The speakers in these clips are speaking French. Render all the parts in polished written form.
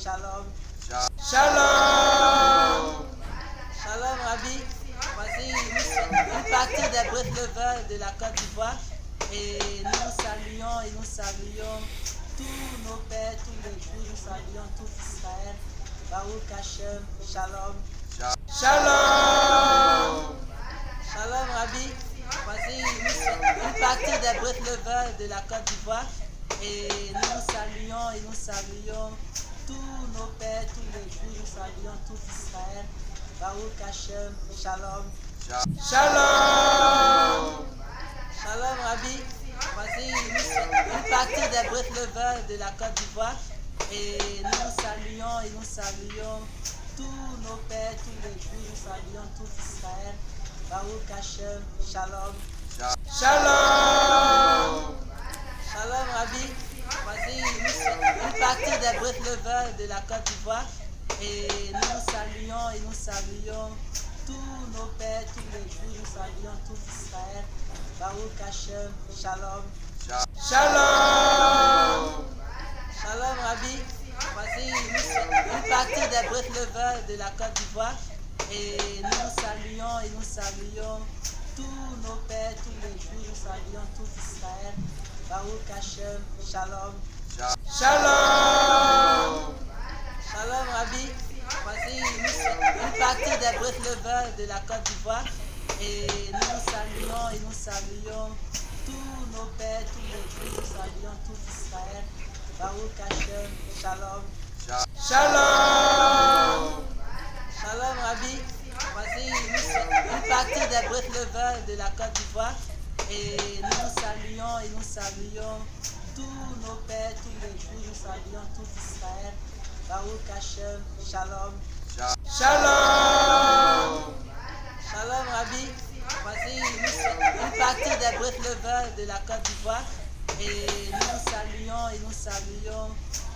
Shalom. Shalom. Shalom, Rabbi. Voici une partie des breveteurs de la Côte d'Ivoire. Et nous saluons tous nos pères, tous les Juifs, nous saluons tout Israël. Baruch Hashem, Shalom. Shalom. Shalom, Rabbi. Voici une partie des breveteurs de la Côte d'Ivoire. Et nous saluons tous nos pères, tous les Juifs, nous saluons tout Israël. Baruch Hashem, Shalom. Shalom. Shalom, Rabbi. Voici une partie des breveteurs de la Côte d'Ivoire. Et nous saluons tous nos pères, tous les Juifs, nous saluons tout Israël. Baruch Hashem, Shalom. Shalom. Shalom, Rabbi. Voici une partie des breveteurs de la Côte d'Ivoire. Et nous saluons tous nos pères, tous les Juifs, nous saluons tout Israël. Baruch Hashem, Shalom. Shalom. Shalom, Rabbi. Voici une partie des breveteurs de la Côte d'Ivoire. Et nous saluons tous nos pères, tous les Juifs, nous saluons tout Israël. Baruch Hashem, Shalom. Shalom. Shalom, Rabbi. Voici une partie des breveteurs de la Côte d'Ivoire. Et nous saluons tous nos pères, tous les Juifs, nous saluons tout Israël. Baruch Hashem, Shalom. Shalom. Shalom, Rabbi. Voici une partie des breveteurs de la Côte d'Ivoire. Et nous saluons tous nos pères, tous les Juifs, nous saluons tout Israël. Baruch Hashem, Shalom. Shalom. Shalom, Rabbi. Voici une partie des breveteurs de la Côte d'Ivoire. Et nous saluons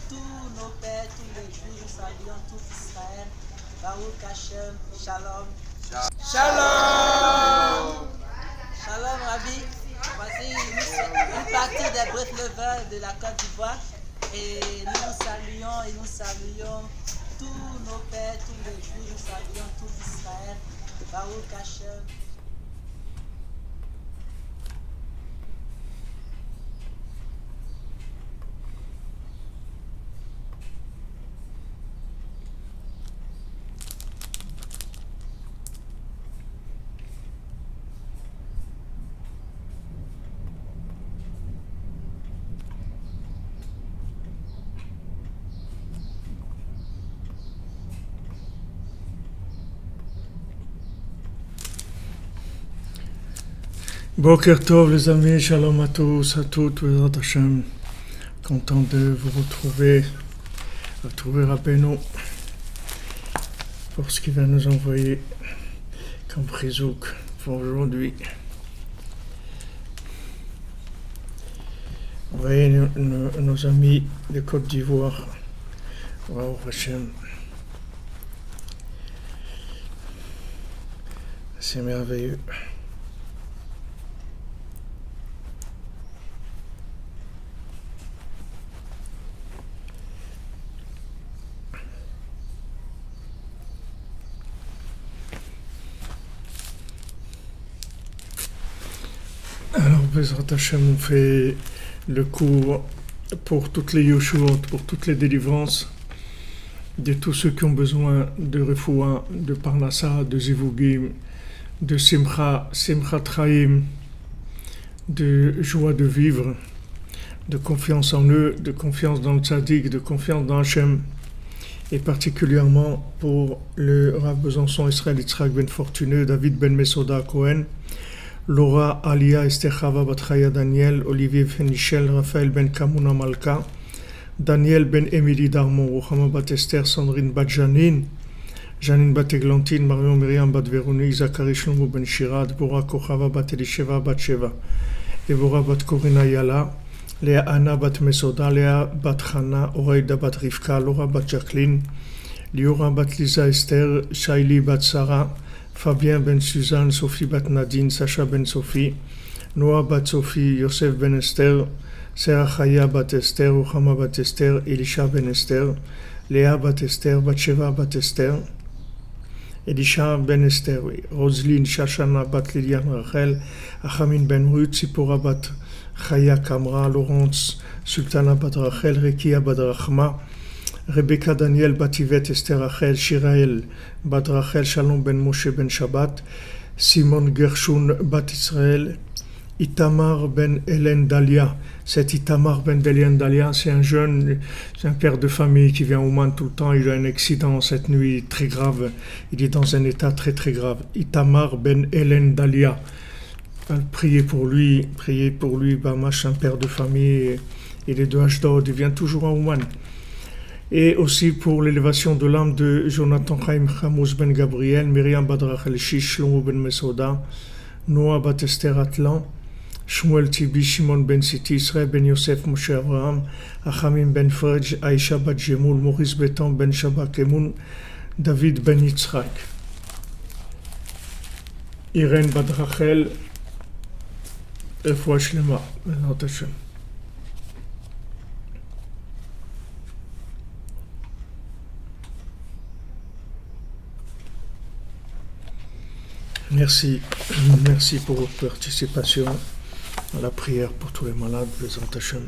tous nos pères, tous les Juifs, nous saluons tout Israël. Baruch Hashem, Shalom. Shalom. Shalom, Rabbi. Voici une partie des breveteurs de la Côte d'Ivoire. Et nous saluons tous nos pères, tous les Juifs, nous saluons tout Israël. Baruch Hashem. Boker Tov les amis, shalom à tous, à toutes, Bezrat Hashem. Content de vous retrouver Rabbeinu pour ce qu'il va nous envoyer comme prizouk pour aujourd'hui. Vous voyez nos amis de Côte d'Ivoire, Baruch Hashem. C'est merveilleux. Alors, Bezrat Hashem, on fait le cours pour toutes les Yoshuot, pour toutes les délivrances de tous ceux qui ont besoin de Refoua, de Parnassa, de Zivugim, de Simcha Traim, de joie de vivre, de confiance en eux, de confiance dans le Tzaddik, de confiance dans Hashem, et particulièrement pour le Rav Besançon Israël Yitzhak Ben Fortuneux, David Ben Mesoda Cohen, Laura Alia Esther Chava Batraya Daniel, Olivier Fenichel, Raphaël Ben Kamuna Malka, Daniel Ben Emily Darmon, Rochama Bat Esther, Sandrine Bat Janine Bat Eglantine, Marion Myriam Bat Véronique, Zachary Shlomo Ben Shirad, Bora Kochava Bat Elisheva Bat Sheva, Deborah Bat Corina Yala, Léa Anna Bat Mesoda, Léa Bat Chana, Oraïda Bat Rivka, Laura Bat Jacqueline, Liora Bat Lisa Esther, Shaili Bat Sarah, Fabien Ben Suzanne, Sophie Bat Nadine, Sacha Ben Sophie, Noah Bat Sophie, Yosef Ben Esther, Serah Chaya Bat Esther, Ruchama Bat Esther, Elisha Ben Esther, Léa bat Esther, Batsheva bat Esther, Elisha ben Esther, oui. Roseline, Shashana bat Lilian Rachel, Achamin ben Ruth, Sipora bat Chaya Kamra, Laurence, Sultana bat Rachel, Rekia bat Rachma, Rebecca Daniel bat Yvette Esther Rachel, Shirael bat Rachel, Shalom ben Moshe ben Shabbat, Simon Gershon bat Israël, Itamar ben Hélène Dalia. Cet Itamar ben Hélène Dalia, c'est un jeune, c'est un père de famille qui vient au Oman tout le temps. Il a un accident cette nuit très grave. Il est dans un état très très grave. Itamar ben Hélène Dalia. Priez pour lui, Bamash, un père de famille. Il est de Ashdod, il vient toujours à Oman. Et aussi pour l'élévation de l'âme de Jonathan Chaim Chamous ben Gabriel, Myriam Badrach El Shish, Shlomo ben Mesoda, Noah bat Esther Atlan, Shmuel Tibi, Shimon ben Siti, Israël ben Yosef, Moshe Abraham, Achamim ben Frej, Aisha bat Jemoul, Maurice Beton ben Shabak Emoun, David ben Yitzhak, Irène bat Rachel, Refoua Shlema, Benot Hashem. Merci pour votre participation à la prière pour tous les malades, Bezrat Hashem.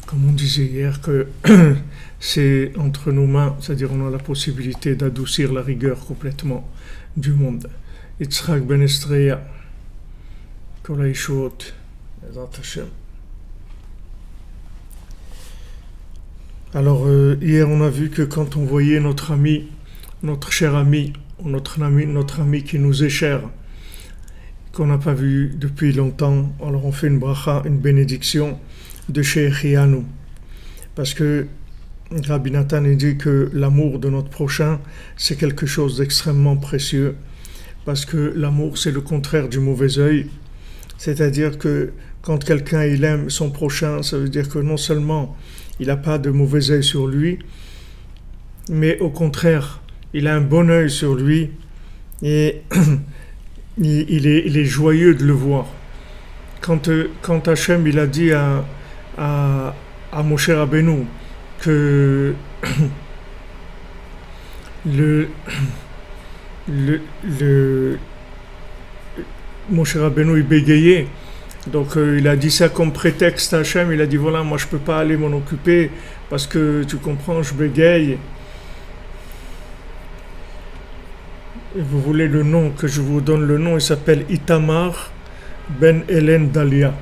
Comme on disait hier que c'est entre nos mains, c'est-à-dire on a la possibilité d'adoucir la rigueur complètement du monde. Yitzhak ben Estreya, Kol HaYeshuot, Bezrat Hashem. Alors hier on a vu que quand on voyait notre ami, notre cher ami, notre ami qui nous est cher, qu'on n'a pas vu depuis longtemps, alors on fait une bracha, une bénédiction de Shechianu. Parce que Rabbi Nathan dit que l'amour de notre prochain, c'est quelque chose d'extrêmement précieux. Parce que l'amour, c'est le contraire du mauvais œil. C'est-à-dire que quand quelqu'un il aime son prochain, ça veut dire que non seulement il n'a pas de mauvais œil sur lui, mais au contraire, il a un bon œil sur lui et il est joyeux de le voir. Quand Hachem il a dit à Moshe Rabbeinu que Moshe Rabbeinu il bégayait, donc il a dit ça comme prétexte à Hachem. Il a dit voilà, moi je peux pas aller m'en occuper parce que tu comprends, je bégaye. Vous voulez le nom, que je vous donne le nom, il s'appelle Itamar ben Hélène Dalia.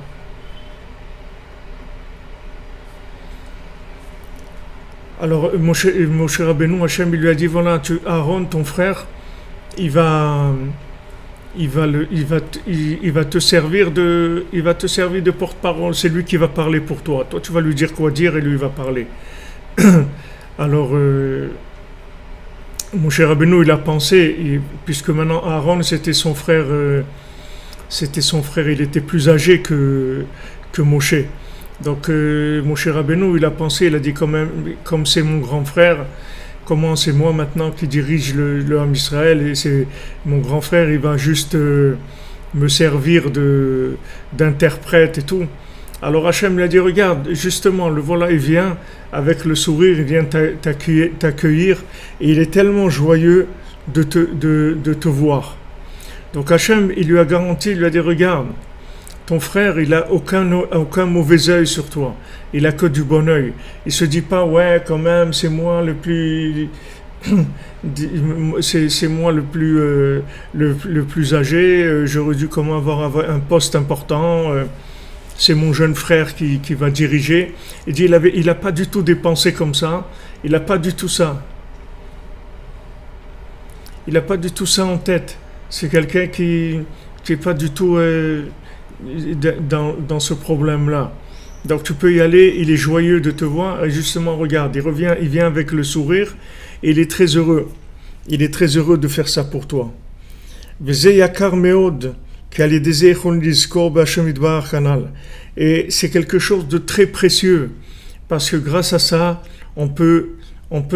Alors Moshe Rabbeinu, Hachem, il lui a dit voilà, Aaron, ton frère, il va te servir de porte-parole, c'est lui qui va parler pour toi. Toi, tu vas lui dire quoi dire et lui il va parler. Alors Moshe Rabbeinu, il a pensé, puisque maintenant Aaron, c'était son frère, il était plus âgé que Moshe. Donc Moshe Rabbeinu, il a pensé, il a dit quand même, comme c'est mon grand frère, comment c'est moi maintenant qui dirige le Ham Israël, et c'est mon grand frère, il va juste me servir d'interprète et tout. Alors Hachem lui a dit regarde, justement, le voilà, il vient avec le sourire, il vient t'accueillir et il est tellement joyeux de te voir. Donc Hachem, il lui a garanti, il lui a dit regarde, ton frère, il a aucun mauvais œil sur toi, il a que du bon œil. Il se dit pas ouais, quand même, c'est moi le plus c'est moi le plus âgé, j'aurais dû comment avoir un poste important. C'est mon jeune frère qui va diriger. Il dit il a pas du tout des pensées comme ça. Il n'a pas du tout ça. Il n'a pas du tout ça en tête. C'est quelqu'un qui est pas du tout dans ce problème-là. Donc tu peux y aller. Il est joyeux de te voir. Et justement, regarde, il vient avec le sourire et il est très heureux. Il est très heureux de faire ça pour toi. V'zeh yakar meod. Et c'est quelque chose de très précieux parce que grâce à ça on peut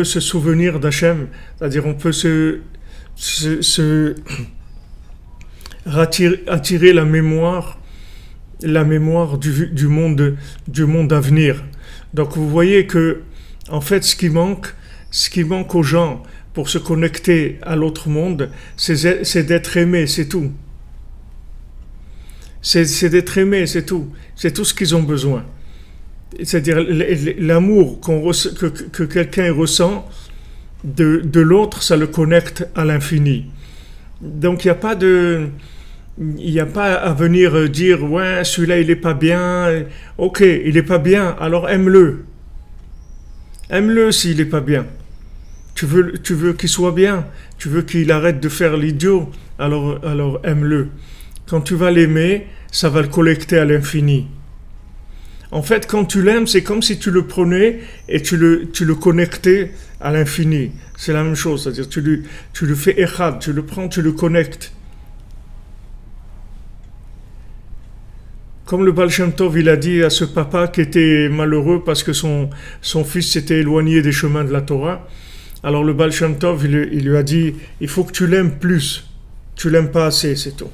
se souvenir d'Hachem, c'est-à-dire on peut attirer la mémoire du monde à venir. Donc vous voyez que en fait ce qui manque, Ce qui manque aux gens pour se connecter à l'autre monde, c'est d'être aimé, c'est tout. C'est d'être aimé, c'est tout. C'est tout ce qu'ils ont besoin. C'est-à-dire l'amour que quelqu'un ressent de l'autre, ça le connecte à l'infini. Donc il n'y a pas à venir dire ouais, celui-là il est pas bien. Ok, il est pas bien, alors aime-le. Aime-le s'il est pas bien. Tu veux qu'il soit bien, tu veux qu'il arrête de faire l'idiot, alors aime-le. Quand tu vas l'aimer, ça va le collecter à l'infini. En fait, quand tu l'aimes, c'est comme si tu le prenais et tu le connectais à l'infini. C'est la même chose, c'est-à-dire tu le fais echad, tu le prends, tu le connectes. Comme le Baal Shem Tov, il a dit à ce papa qui était malheureux parce que son fils s'était éloigné des chemins de la Torah. Alors le Baal Shem Tov, il lui a dit, il faut que tu l'aimes plus. Tu l'aimes pas assez, c'est tout.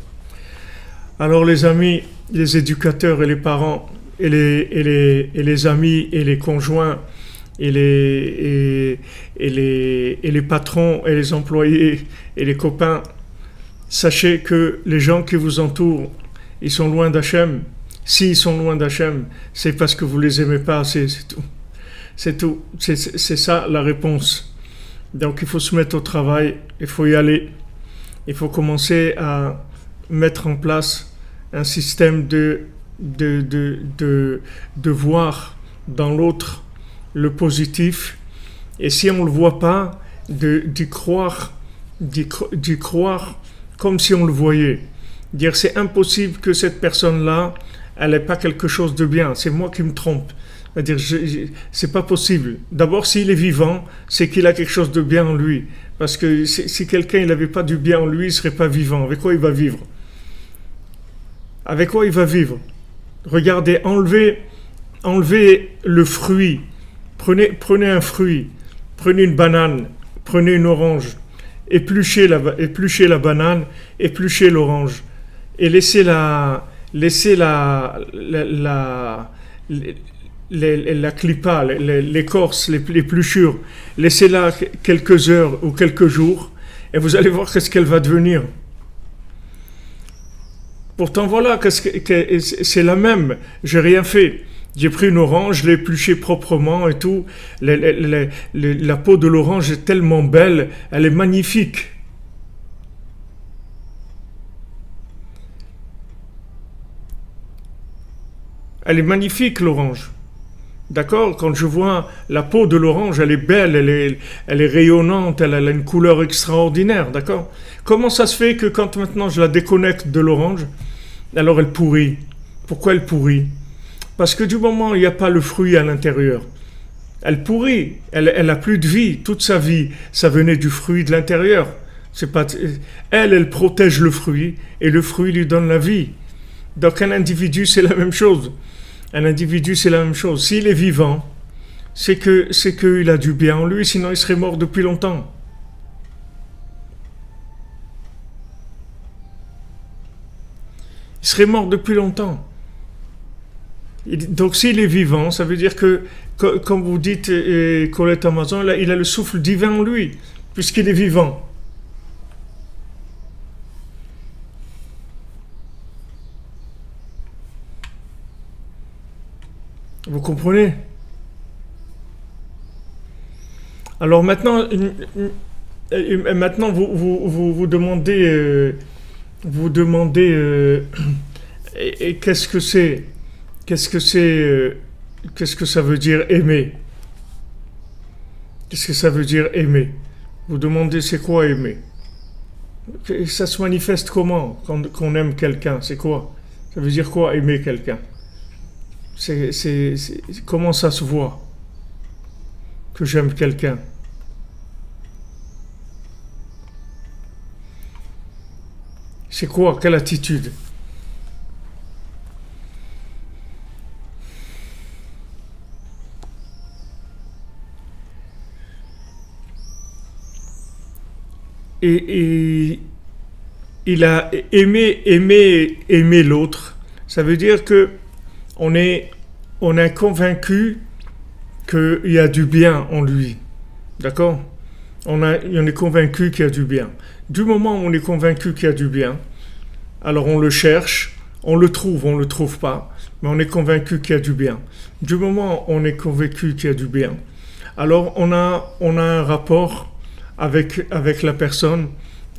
Alors les amis, les éducateurs et les parents, et les amis et les conjoints, et les patrons et les employés et les copains, sachez que les gens qui vous entourent, ils sont loin d'Hachem. S'ils sont loin d'Hachem, c'est parce que vous les aimez pas assez, c'est tout. C'est tout. C'est ça la réponse. Donc il faut se mettre au travail, il faut y aller. Il faut commencer à mettre en place un système de voir dans l'autre le positif. Et si on ne le voit pas, d'y croire comme si on le voyait. Dire c'est impossible que cette personne-là, elle n'ait pas quelque chose de bien. C'est moi qui me trompe. C'est-à-dire, c'est pas possible. D'abord, s'il est vivant, c'est qu'il a quelque chose de bien en lui. Parce que si quelqu'un n'avait pas du bien en lui, il ne serait pas vivant. Avec quoi il va vivre? Avec quoi il va vivre? Regardez, enlevez le fruit. Prenez un fruit. Prenez une banane. Prenez une orange. Épluchez la banane. Épluchez l'orange. Et laissez la clipa, l'écorce, l'épluchure, laissez-la quelques heures ou quelques jours et vous allez voir qu'est-ce qu'elle va devenir. Pourtant voilà, c'est la même, j'ai rien fait. J'ai pris une orange, je l'ai épluchée proprement et tout. La peau de l'orange est tellement belle, elle est magnifique. Elle est magnifique, l'orange. D'accord? Quand je vois la peau de l'orange, elle est belle, elle est rayonnante, elle a une couleur extraordinaire. D'accord? Comment ça se fait que quand maintenant je la déconnecte de l'orange, alors elle pourrit? Pourquoi elle pourrit? Parce que du moment où il n'y a pas le fruit à l'intérieur, elle pourrit, elle a plus de vie. Toute sa vie, ça venait du fruit de l'intérieur. C'est pas, elle protège le fruit et le fruit lui donne la vie. Donc un individu, c'est la même chose. Un individu, c'est la même chose. S'il est vivant, c'est qu'il a du bien en lui, sinon il serait mort depuis longtemps. Il serait mort depuis longtemps. Donc s'il est vivant, ça veut dire que, comme vous dites, Colette Amazon, il a le souffle divin en lui, puisqu'il est vivant. Vous comprenez? Alors maintenant vous demandez, et qu'est-ce que c'est? Qu'est-ce que ça veut dire aimer? Qu'est-ce que ça veut dire aimer? Vous demandez c'est quoi aimer? Ça se manifeste comment qu'on aime quelqu'un? C'est quoi? Ça veut dire quoi aimer quelqu'un? Comment ça se voit que j'aime quelqu'un? C'est quoi? Quelle attitude? Et il a aimé l'autre. Ça veut dire que on est convaincu qu'il y a du bien en lui. D'accord? On est convaincu qu'il y a du bien. Du moment où on est convaincu qu'il y a du bien, alors on le cherche, on le trouve pas, mais on est convaincu qu'il y a du bien. Du moment où on est convaincu qu'il y a du bien, alors on a un rapport avec la personne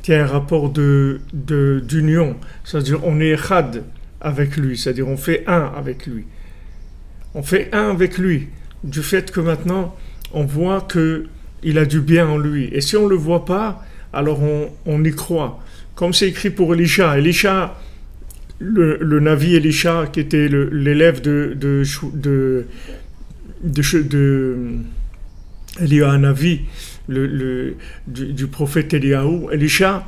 qui a un rapport d'union. C'est-à-dire on est echad avec lui, c'est-à-dire on fait un avec lui. On fait un avec lui, du fait que maintenant on voit qu'il a du bien en lui. Et si on ne le voit pas, alors on y croit. Comme c'est écrit pour Elisha. Elisha, le Navi Elisha, qui était l'élève de Eliyahu Navi, du prophète Eliyahu. Elisha,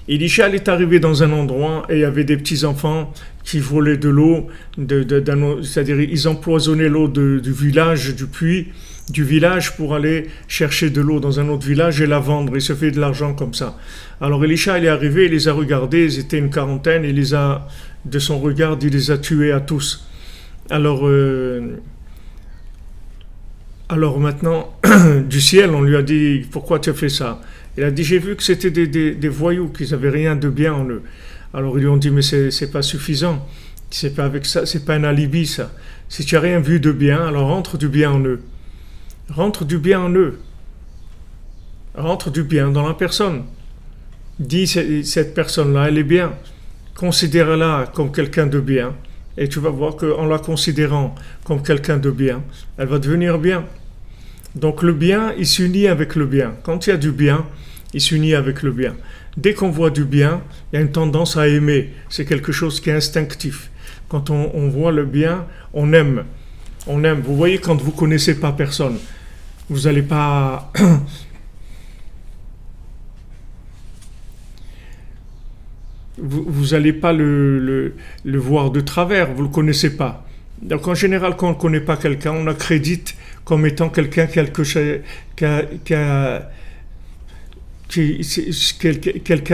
il est arrivé dans un endroit et il y avait des petits-enfants qui volaient de l'eau, c'est-à-dire ils empoisonnaient l'eau du village, du puits, du village pour aller chercher de l'eau dans un autre village et la vendre. Il se fait de l'argent comme ça. Alors Elisha, il est arrivé, il les a regardés, ils étaient une quarantaine, de son regard, il les a tués à tous. Alors maintenant, du ciel, on lui a dit, pourquoi tu as fait ça? Il a dit, j'ai vu que c'était des voyous, qu'ils n'avaient rien de bien en eux. Alors ils lui ont dit, mais c'est pas suffisant. C'est pas avec ça, c'est pas un alibi ça. Si tu n'as rien vu de bien, alors rentre du bien en eux. Rentre du bien en eux. Rentre du bien dans la personne. Dis, cette personne-là, elle est bien. Considère-la comme quelqu'un de bien. Et tu vas voir qu'en la considérant comme quelqu'un de bien, elle va devenir bien. Donc le bien, il s'unit avec le bien. Quand il y a du bien, il s'unit avec le bien. Dès qu'on voit du bien, il y a une tendance à aimer. C'est quelque chose qui est instinctif. Quand on voit le bien, on aime. On aime. Vous voyez, quand vous ne connaissez pas personne, vous n'allez pas... vous n'allez pas le voir de travers, vous ne le connaissez pas. Donc en général, quand on ne connaît pas quelqu'un, on accrédite comme étant quelqu'un quelqu'un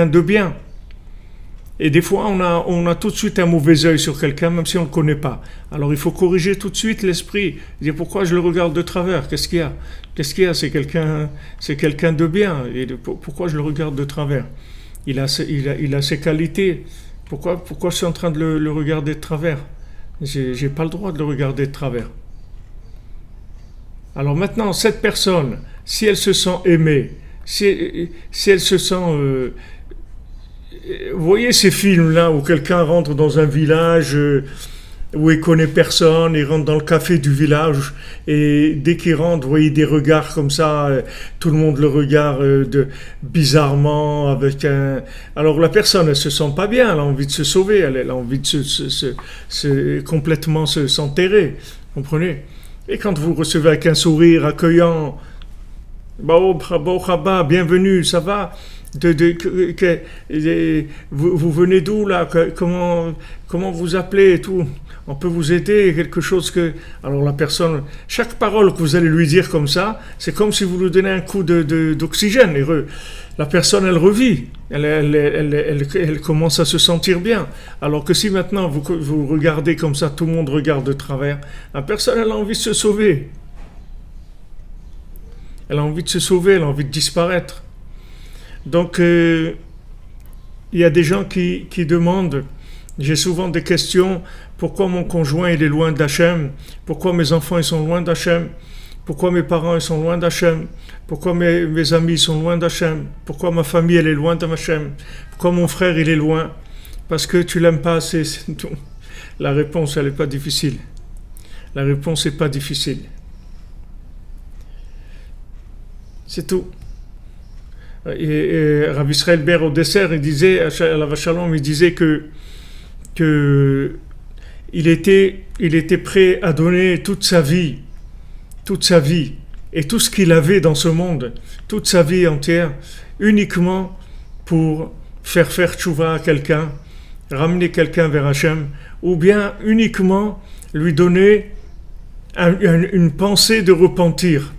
de bien. Et des fois, on a tout de suite un mauvais œil sur quelqu'un, même si on ne le connaît pas. Alors il faut corriger tout de suite l'esprit, dire pourquoi je le regarde de travers, qu'est-ce qu'il y a? Qu'est-ce qu'il y a? C'est quelqu'un de bien, et pourquoi je le regarde de travers? Il a ses qualités. Pourquoi je suis en train de le regarder de travers? J'ai pas le droit de le regarder de travers. Alors maintenant, cette personne, si elle se sent aimée, si elle se sent... vous voyez ces films-là où quelqu'un rentre dans un village où il connaît personne, il rentre dans le café du village et dès qu'il rentre, vous voyez des regards comme ça, tout le monde le regarde bizarrement avec un... Alors la personne, elle se sent pas bien, elle a envie de se sauver, elle a envie de complètement s'enterrer, comprenez? Et quand vous recevez avec un sourire accueillant, bienvenue, ça va? Vous venez d'où là? Comment vous appelez et tout? On peut vous aider, quelque chose que... Alors la personne, chaque parole que vous allez lui dire comme ça, c'est comme si vous lui donnez un coup d'oxygène. La personne, elle revit, elle commence à se sentir bien. Alors que si maintenant vous regardez comme ça, tout le monde regarde de travers, la personne, elle a envie de se sauver. Elle a envie de se sauver, elle a envie de disparaître. Donc, il y a des gens qui demandent, j'ai souvent des questions, pourquoi mon conjoint il est loin d'Hachem? Pourquoi mes enfants ils sont loin d'Hachem? Pourquoi mes parents ils sont loin d'Hachem? Pourquoi mes amis ils sont loin d'Hachem? Pourquoi ma famille elle est loin d'Hachem? Pourquoi mon frère il est loin? Parce que tu l'aimes pas assez, c'est tout. La réponse elle n'est pas difficile. La réponse n'est pas difficile. C'est tout. Et Rav Israël Ber au dessert, il disait, à la Vachalom, il disait que il était prêt à donner toute sa vie, et tout ce qu'il avait dans ce monde, toute sa vie entière, uniquement pour faire tchouva à quelqu'un, ramener quelqu'un vers Hachem, ou bien uniquement lui donner une pensée de repentir.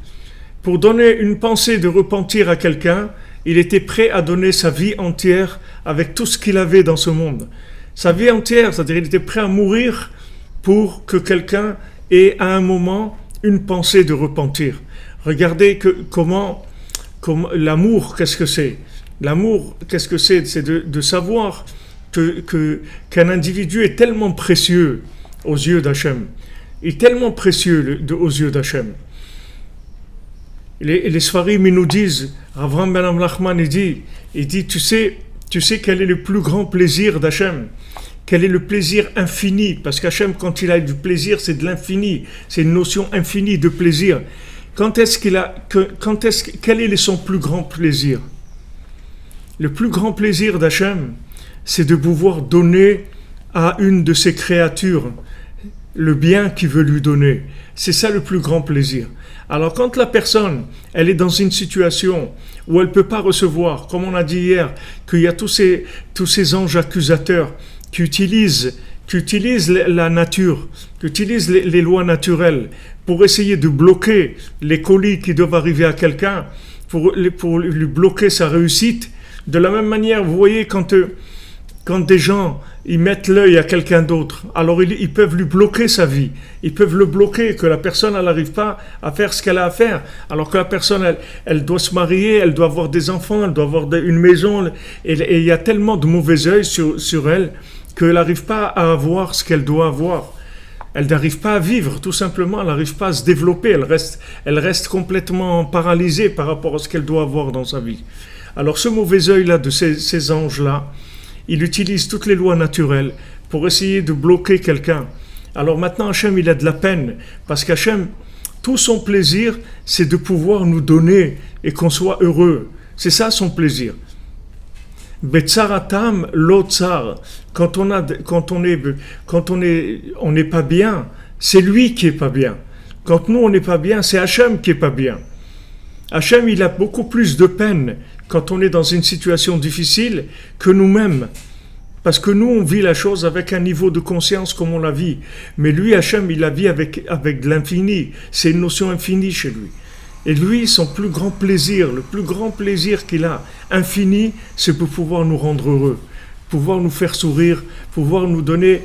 Pour donner une pensée de repentir à quelqu'un, il était prêt à donner sa vie entière avec tout ce qu'il avait dans ce monde. Sa vie entière, c'est-à-dire il était prêt à mourir pour que quelqu'un ait à un moment une pensée de repentir. Regardez comment L'amour, qu'est-ce que c'est? L'amour, qu'est-ce que c'est? C'est de savoir qu'un individu est tellement précieux aux yeux d'Hachem. Il est tellement précieux aux yeux d'Hachem. Les Sfarim, ils nous disent, Avraham Ben Amlachman, il dit, tu sais quel est le plus grand plaisir d'Hachem? Quel est le plaisir infini? Parce qu'Hachem, quand il a du plaisir, c'est de l'infini. C'est une notion infinie de plaisir. Quel est son plus grand plaisir? Le plus grand plaisir d'Hachem, c'est de pouvoir donner à une de ses créatures le bien qu'il veut lui donner. C'est ça le plus grand plaisir. Alors quand la personne, elle est dans une situation où elle ne peut pas recevoir, comme on a dit hier, qu'il y a tous ces anges accusateurs qui utilisent la nature, qui utilisent les lois naturelles pour essayer de bloquer les colis qui doivent arriver à quelqu'un, pour lui bloquer sa réussite. De la même manière, vous voyez, quand des gens ils mettent l'œil à quelqu'un d'autre, alors ils peuvent lui bloquer sa vie, ils peuvent le bloquer, que la personne elle n'arrive pas à faire ce qu'elle a à faire, alors que la personne elle doit se marier, elle doit avoir des enfants, elle doit avoir une maison, et il y a tellement de mauvais œil sur elle qu'elle n'arrive pas à avoir ce qu'elle doit avoir. Elle n'arrive pas à vivre, tout simplement, elle n'arrive pas à se développer, elle reste complètement paralysée par rapport à ce qu'elle doit avoir dans sa vie. Alors ce mauvais œil-là de ces anges-là, il utilise toutes les lois naturelles pour essayer de bloquer quelqu'un. Alors maintenant, Hachem, il a de la peine, parce qu'Hachem, tout son plaisir, c'est de pouvoir nous donner et qu'on soit heureux. C'est ça son plaisir. Betsaratam lotsar. Quand on n'est pas bien, c'est lui qui est pas bien. Quand nous on n'est pas bien, c'est Hachem qui est pas bien. Hachem, il a beaucoup plus de peine quand on est dans une situation difficile que nous-mêmes. Parce que nous, on vit la chose avec un niveau de conscience comme on la vit. Mais lui, Hachem, il la vit avec de l'infini. C'est une notion infinie chez lui. Et lui, son plus grand plaisir, le plus grand plaisir qu'il a, infini, c'est pour pouvoir nous rendre heureux, pouvoir nous faire sourire, pouvoir nous donner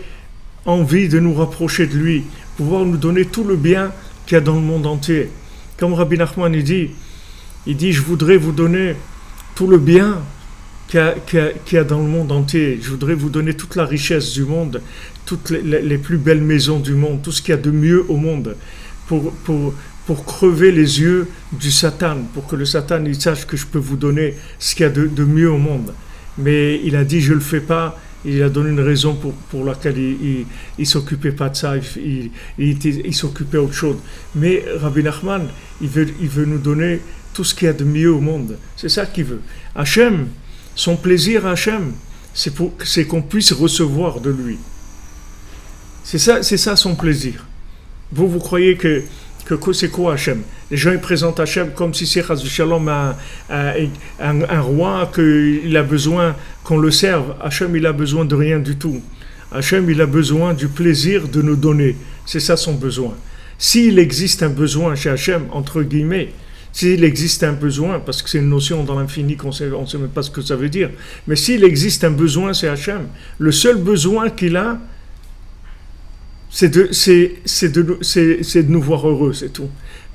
envie de nous rapprocher de lui, pouvoir nous donner tout le bien qu'il y a dans le monde entier. Comme Rabbi Nachman, il dit, je voudrais vous donner tout le bien qu'il y a dans le monde entier. Je voudrais vous donner toute la richesse du monde, toutes les plus belles maisons du monde, tout ce qu'il y a de mieux au monde, pour crever les yeux du Satan, pour que le Satan il sache que je peux vous donner ce qu'il y a de mieux au monde. Mais il a dit, je ne le fais pas. Il a donné une raison pour laquelle il ne s'occupait pas de ça, il s'occupait autre chose. Mais Rabbi Nachman, il veut nous donner tout ce qu'il y a de mieux au monde. C'est ça qu'il veut. Hachem, son plaisir à Hachem, c'est qu'on puisse recevoir de lui. C'est ça son plaisir. Vous croyez que c'est quoi Hachem? Les gens ils présentent Hachem comme si c'est Chas v'Shalom un roi qu'il a besoin qu'on le serve. Hachem il a besoin de rien du tout. Hachem il a besoin du plaisir de nous donner. C'est ça son besoin. S'il existe un besoin chez Hachem, entre guillemets, s'il existe un besoin, parce que c'est une notion dans l'infini on ne sait même pas ce que ça veut dire, mais s'il existe un besoin chez Hachem, le seul besoin qu'il a, c'est de nous voir heureux, c'est tout.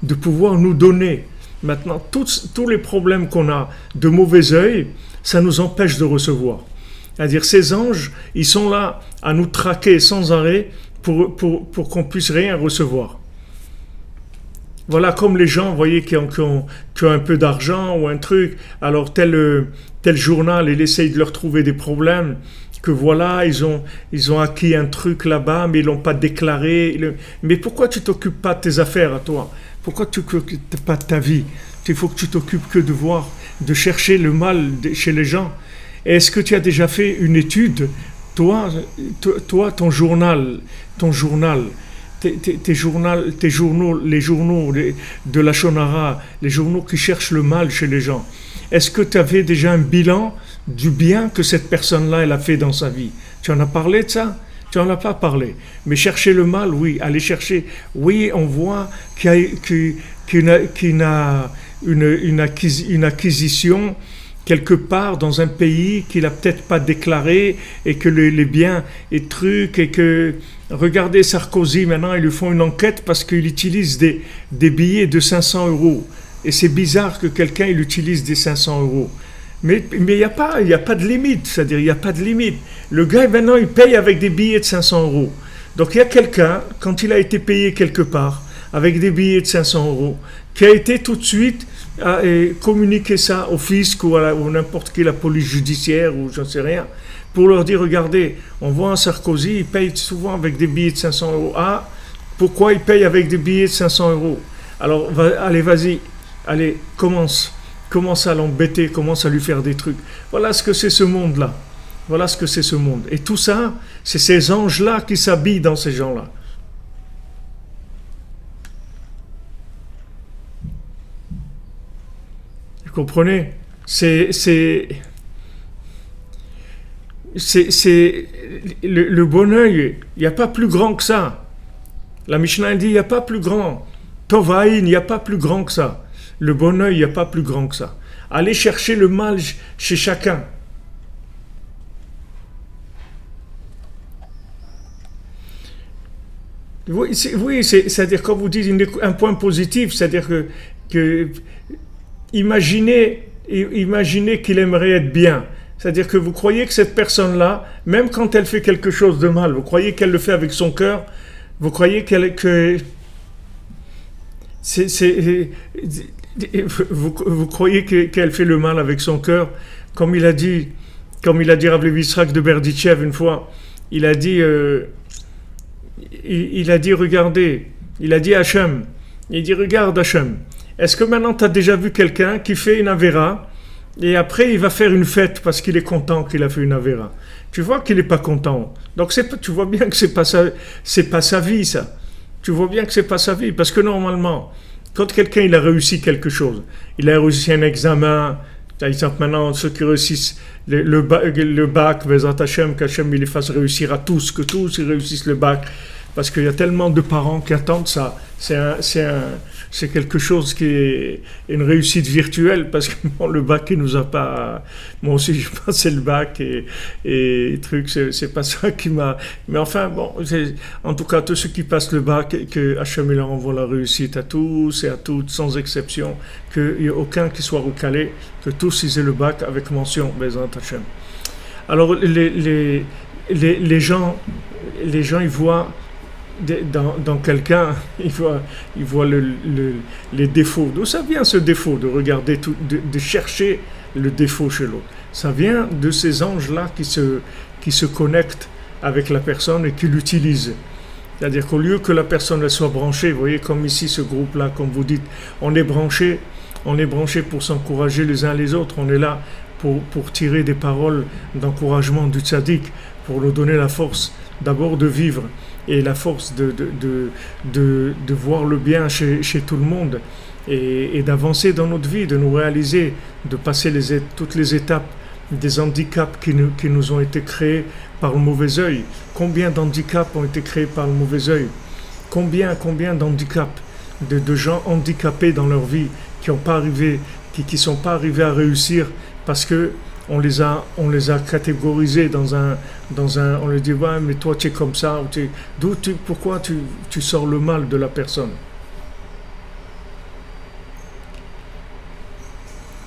De pouvoir nous donner. Maintenant, tous les problèmes qu'on a de mauvais œil, ça nous empêche de recevoir. C'est-à-dire, ces anges, ils sont là à nous traquer sans arrêt pour qu'on puisse rien recevoir. Voilà, comme les gens, vous voyez, qui ont un peu d'argent ou un truc, alors tel journal, il essaye de leur trouver des problèmes, que voilà, ils ont acquis un truc là-bas, mais ils l'ont pas déclaré. Mais pourquoi tu t'occupes pas de tes affaires à toi? Pourquoi tu t'occupes pas de ta vie? Il faut que tu t'occupes que de chercher le mal chez les gens. Et est-ce que tu as déjà fait une étude? Toi, ton journal, tes journaux, les journaux de la Shonara, les journaux qui cherchent le mal chez les gens. Est-ce que tu avais déjà un bilan du bien que cette personne-là, elle a fait dans sa vie? Tu en as parlé de ça? Tu n'en as pas parlé. Mais chercher le mal, oui. Aller chercher. Oui, on voit qu'il y a une acquisition quelque part dans un pays qu'il n'a peut-être pas déclaré et que les biens et trucs et que... Regardez Sarkozy, maintenant, ils lui font une enquête parce qu'il utilise des billets de 500 €. Et c'est bizarre que quelqu'un il utilise des 500 euros. Mais il n'y a pas de limite, c'est-à-dire il n'y a pas de limite. Le gars maintenant il paye avec des billets de 500 euros. Donc il y a quelqu'un, quand il a été payé quelque part, avec des billets de 500 euros, qui a été tout de suite communiquer ça au fisc ou n'importe qui, la police judiciaire ou j'en sais rien, pour leur dire, regardez, on voit un Sarkozy, il paye souvent avec des billets de 500 euros. Ah, pourquoi il paye avec des billets de 500 euros? Alors, allez, vas-y, allez, commence à l'embêter, commence à lui faire des trucs. Voilà ce que c'est ce monde-là. Voilà ce que c'est ce monde. Et tout ça, c'est ces anges-là qui s'habillent dans ces gens-là. Vous comprenez? C'est le bon œil, il n'y a pas plus grand que ça. La Mishnah dit, il n'y a pas plus grand. Tovaïn, il n'y a pas plus grand que ça. Le bon œil, il n'y a pas plus grand que ça. Allez chercher le mal chez chacun. Oui, c'est-à-dire quand vous dites un point positif, c'est-à-dire que imaginez qu'il aimerait être bien. C'est-à-dire que vous croyez que cette personne-là, même quand elle fait quelque chose de mal, vous croyez qu'elle le fait avec son cœur, vous croyez vous croyez qu'elle fait le mal avec son cœur, comme il a dit Rav Levi Yitzhak de Berditchev une fois, il a dit regardez, il a dit à Hachem, il dit regarde Hachem, est-ce que maintenant tu as déjà vu quelqu'un qui fait une avéra et après il va faire une fête parce qu'il est content qu'il a fait une avéra? Tu vois qu'il n'est pas content. Donc tu vois bien que c'est pas sa vie ça. Tu vois bien que c'est pas sa vie parce que normalement, quand quelqu'un il a réussi quelque chose, il a réussi un examen, par exemple maintenant ceux qui réussissent le bac, Bezat Hashem, qu'Hachem il les fasse réussir à tous, que tous ils réussissent le bac, parce qu'il y a tellement de parents qui attendent ça. C'est quelque chose qui est une réussite virtuelle, parce que bon, le bac il nous a pas. Moi aussi j'ai passé le bac et truc, c'est pas ça qui m'a. Mais enfin bon, en tout cas tous ceux qui passent le bac, que Hachem il leur envoie la réussite à tous et à toutes sans exception, qu'il n'y ait aucun qui soit recalé, que tous ils aient le bac avec mention Bezat Hachem. Alors les gens ils voient dans quelqu'un, il voit les défauts. D'où ça vient ce défaut, de regarder tout, de chercher le défaut chez l'autre? Ça vient de ces anges-là qui se connectent avec la personne et qui l'utilisent. C'est-à-dire qu'au lieu que la personne elle soit branchée, vous voyez comme ici ce groupe-là, comme vous dites, on est branché pour s'encourager les uns les autres, on est là pour tirer des paroles d'encouragement du tzaddik, pour nous donner la force d'abord de vivre et la force de voir le bien chez tout le monde et d'avancer dans notre vie, de nous réaliser, de passer toutes les étapes des handicaps qui nous ont été créés par le mauvais œil. Combien d'handicaps ont été créés par le mauvais œil? Combien d'handicaps, de gens handicapés dans leur vie qui sont pas arrivés à réussir parce que on les a catégorisés dans un on leur dit ouais mais toi tu es comme ça, pourquoi tu sors le mal de la personne?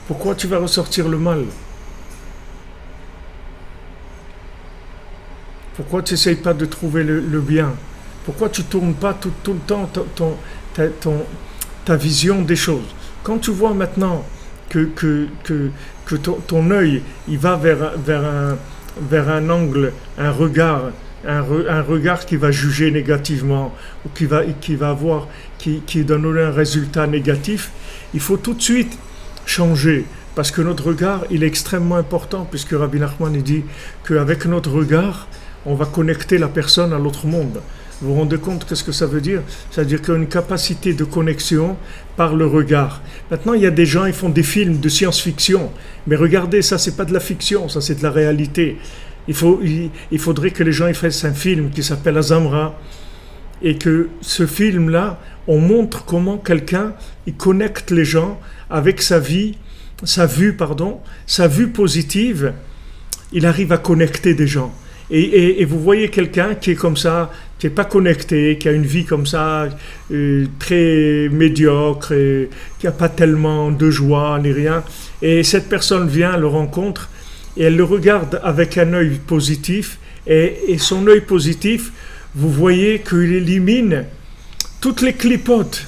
Pourquoi tu vas ressortir le mal? Pourquoi tu n'essayes pas de trouver le bien? Pourquoi tu tournes pas tout le temps ta vision des choses? Quand tu vois maintenant que ton œil il va vers un angle, un regard qui va juger négativement ou qui donne un résultat négatif, il faut tout de suite changer, parce que notre regard il est extrêmement important, puisque Rabbi Nachman il dit qu'avec notre regard on va connecter la personne à l'autre monde. Vous vous rendez compte qu'est-ce que ça veut dire? C'est-à-dire qu'il y a une capacité de connexion par le regard. Maintenant, il y a des gens, ils font des films de science-fiction. Mais regardez, ça, c'est pas de la fiction, ça, c'est de la réalité. Il faudrait que les gens ils fassent un film qui s'appelle Azamra, et que ce film-là, on montre comment quelqu'un, il connecte les gens avec sa vue positive. Il arrive à connecter des gens. Et vous voyez quelqu'un qui est comme ça, qui n'est pas connecté, qui a une vie comme ça, très médiocre, et qui n'a pas tellement de joie ni rien. Et cette personne vient, le rencontre, et elle le regarde avec un œil positif. Et son œil positif, vous voyez qu'il élimine toutes les clipotes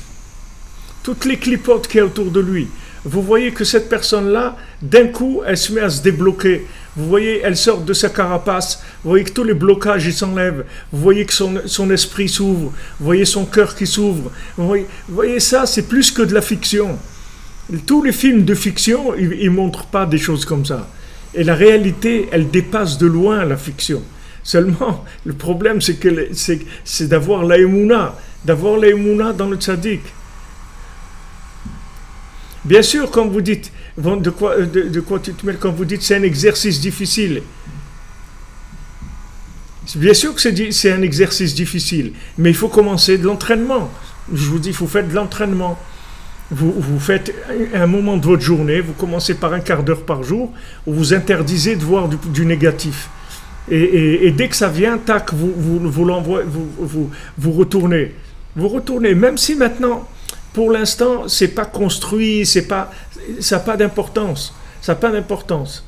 qu'il y a autour de lui. Vous voyez que cette personne-là, d'un coup, elle se met à se débloquer. Vous voyez, elle sort de sa carapace. Vous voyez que tous les blocages, ils s'enlèvent. Vous voyez que son esprit s'ouvre. Vous voyez son cœur qui s'ouvre. Vous voyez ça, c'est plus que de la fiction. Tous les films de fiction, ils ne montrent pas des choses comme ça. Et la réalité, elle dépasse de loin la fiction. Seulement, le problème, c'est d'avoir la émouna. D'avoir la émouna dans le tzaddik. Bien sûr, quand vous dites, de quoi tu te mêles, quand vous dites c'est un exercice difficile. Bien sûr que c'est un exercice difficile, mais il faut commencer de l'entraînement. Je vous dis, il faut faire de l'entraînement. Vous faites un moment de votre journée, vous commencez par un quart d'heure par jour, où vous interdisez de voir du négatif. Et dès que ça vient, tac, vous retournez. Vous retournez, même si maintenant... Pour l'instant, c'est pas construit, ça n'a pas d'importance. Ça n'a pas d'importance.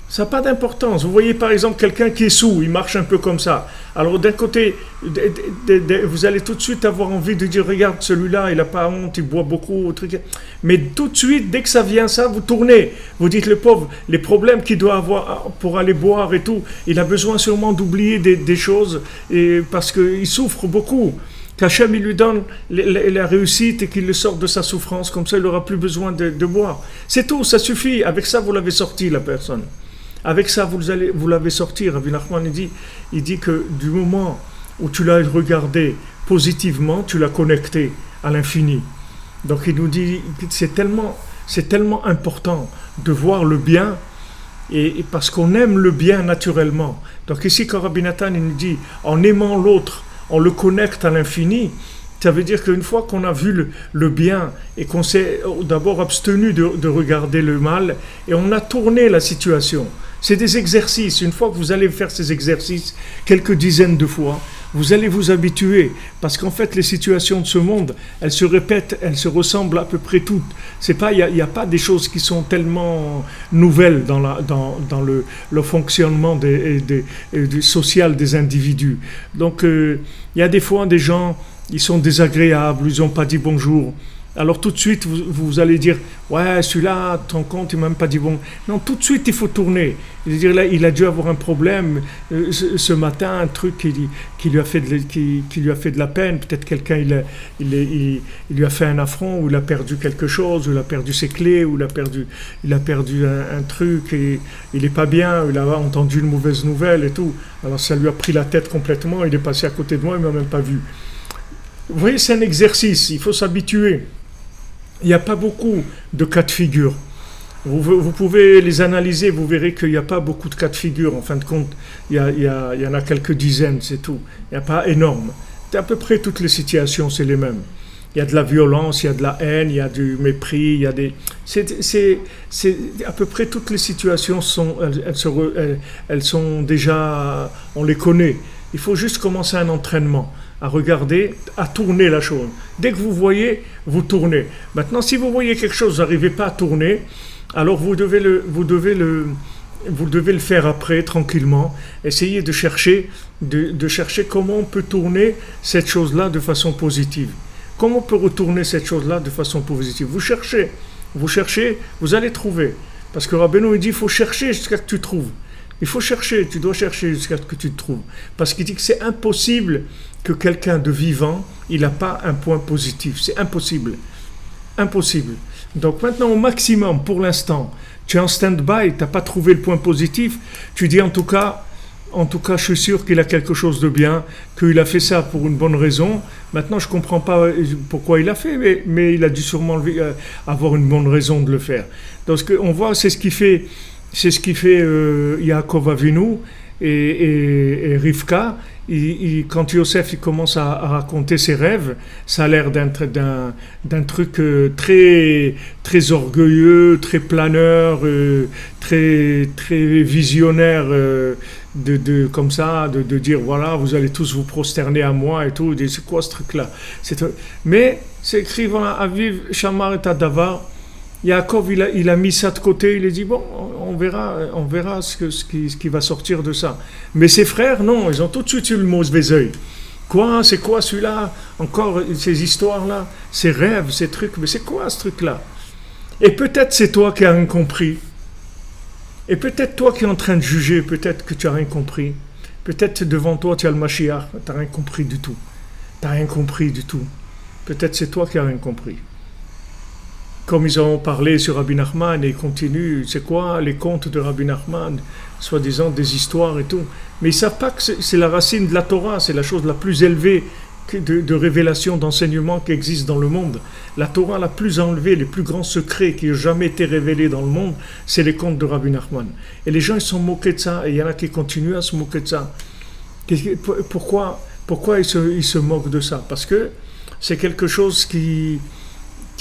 Ça n'a pas d'importance. Vous voyez par exemple quelqu'un qui est saoul, il marche un peu comme ça. Alors d'un côté, vous allez tout de suite avoir envie de dire, regarde celui-là, il n'a pas honte, il boit beaucoup, truc. Mais tout de suite, dès que ça vient ça, vous tournez. Vous dites, le pauvre, les problèmes qu'il doit avoir pour aller boire et tout, il a besoin sûrement d'oublier des choses parce qu'il souffre beaucoup. Qu'Hachem il lui donne la réussite et qu'il le sorte de sa souffrance, comme ça il n'aura plus besoin de boire. C'est tout, ça suffit. Avec ça, vous l'avez sorti, la personne. Avec ça, vous l'avez sorti. Rabbi Nachman il dit que du moment où tu l'as regardé positivement, tu l'as connecté à l'infini. Donc il nous dit que c'est tellement important de voir le bien, et parce qu'on aime le bien naturellement. Donc ici, quand Rabbi Nathan il nous dit, en aimant l'autre, on le connecte à l'infini, ça veut dire qu'une fois qu'on a vu le bien et qu'on s'est d'abord abstenu de regarder le mal, et on a tourné la situation. C'est des exercices. Une fois que vous allez faire ces exercices quelques dizaines de fois, vous allez vous habituer. Parce qu'en fait, les situations de ce monde, elles se répètent, elles se ressemblent à peu près toutes. Il n'y a pas des choses qui sont tellement nouvelles dans le fonctionnement du social des individus. Donc, il y a des fois des gens, ils sont désagréables, ils n'ont pas dit bonjour. Alors tout de suite, vous allez dire, ouais, celui-là, ton compte, il m'a même pas dit bon. Non, tout de suite, il faut tourner. Il a dû avoir un problème ce matin, un truc qui lui a fait de la peine. Peut-être quelqu'un, il lui a fait un affront, ou il a perdu quelque chose, ou il a perdu ses clés, ou il a perdu un truc, et il n'est pas bien, il a entendu une mauvaise nouvelle et tout. Alors ça lui a pris la tête complètement, il est passé à côté de moi, il ne m'a même pas vu. Vous voyez, c'est un exercice, il faut s'habituer. Il n'y a pas beaucoup de cas de figure. Vous pouvez les analyser, vous verrez qu'il n'y a pas beaucoup de cas de figure. En fin de compte, il y en a quelques dizaines, c'est tout. Il n'y a pas énorme. À peu près toutes les situations, c'est les mêmes. Il y a de la violence, il y a de la haine, il y a du mépris, il y a des... C'est à peu près toutes les situations, elles sont déjà... On les connaît. Il faut juste commencer un entraînement, à regarder, à tourner la chose. Dès que vous voyez, vous tournez. Maintenant, si vous voyez quelque chose, vous n'arrivez pas à tourner, alors vous devez le faire après, tranquillement. Essayez de chercher comment on peut tourner cette chose-là de façon positive. Comment on peut retourner cette chose-là de façon positive? Vous cherchez, vous allez trouver. Parce que Rabbeinu, il dit, il faut chercher jusqu'à ce que tu trouves. Il faut chercher, tu dois chercher jusqu'à ce que tu te trouves. Parce qu'il dit que c'est impossible que quelqu'un de vivant, il n'a pas un point positif. C'est impossible. Impossible. Donc maintenant, au maximum, pour l'instant, tu es en stand-by, tu n'as pas trouvé le point positif, tu dis en tout cas, je suis sûr qu'il a quelque chose de bien, qu'il a fait ça pour une bonne raison. Maintenant, je ne comprends pas pourquoi il a fait, mais il a dû sûrement avoir une bonne raison de le faire. Donc, on voit, c'est ce qui fait Yaakov Avinu, et Rivka, quand Yosef il commence à raconter ses rêves, ça a l'air d'un truc très, très orgueilleux, très planeur, très, très visionnaire, comme ça, de dire voilà, vous allez tous vous prosterner à moi et tout. C'est quoi ce truc-là? Mais c'est écrit voilà, Aviv, Shamar et Adavar. Yaakov, il a mis ça de côté, il a dit, bon, on verra ce qui va sortir de ça. Mais ses frères, non, ils ont tout de suite eu le mauvais œil. Quoi, c'est quoi celui-là? Encore ces histoires-là, ces rêves, ces trucs, mais c'est quoi ce truc-là? Et peut-être c'est toi qui as rien compris. Et peut-être toi qui es en train de juger, peut-être que tu n'as rien compris. Peut-être devant toi, tu as le Mashiach, tu n'as rien compris du tout. Tu n'as rien compris du tout. Peut-être c'est toi qui n'as rien compris. Comme ils ont parlé sur Rabbi Nachman et ils continuent, c'est quoi les contes de Rabbi Nachman, soi-disant des histoires et tout. Mais ils ne savent pas que c'est la racine de la Torah, c'est la chose la plus élevée de révélation, d'enseignement qui existe dans le monde. La Torah la plus enlevée, les plus grands secrets qui ont jamais été révélés dans le monde, c'est les contes de Rabbi Nachman. Et les gens ils sont moqués de ça, et il y en a qui continuent à se moquer de ça. Pourquoi ils se moquent de ça? Parce que c'est quelque chose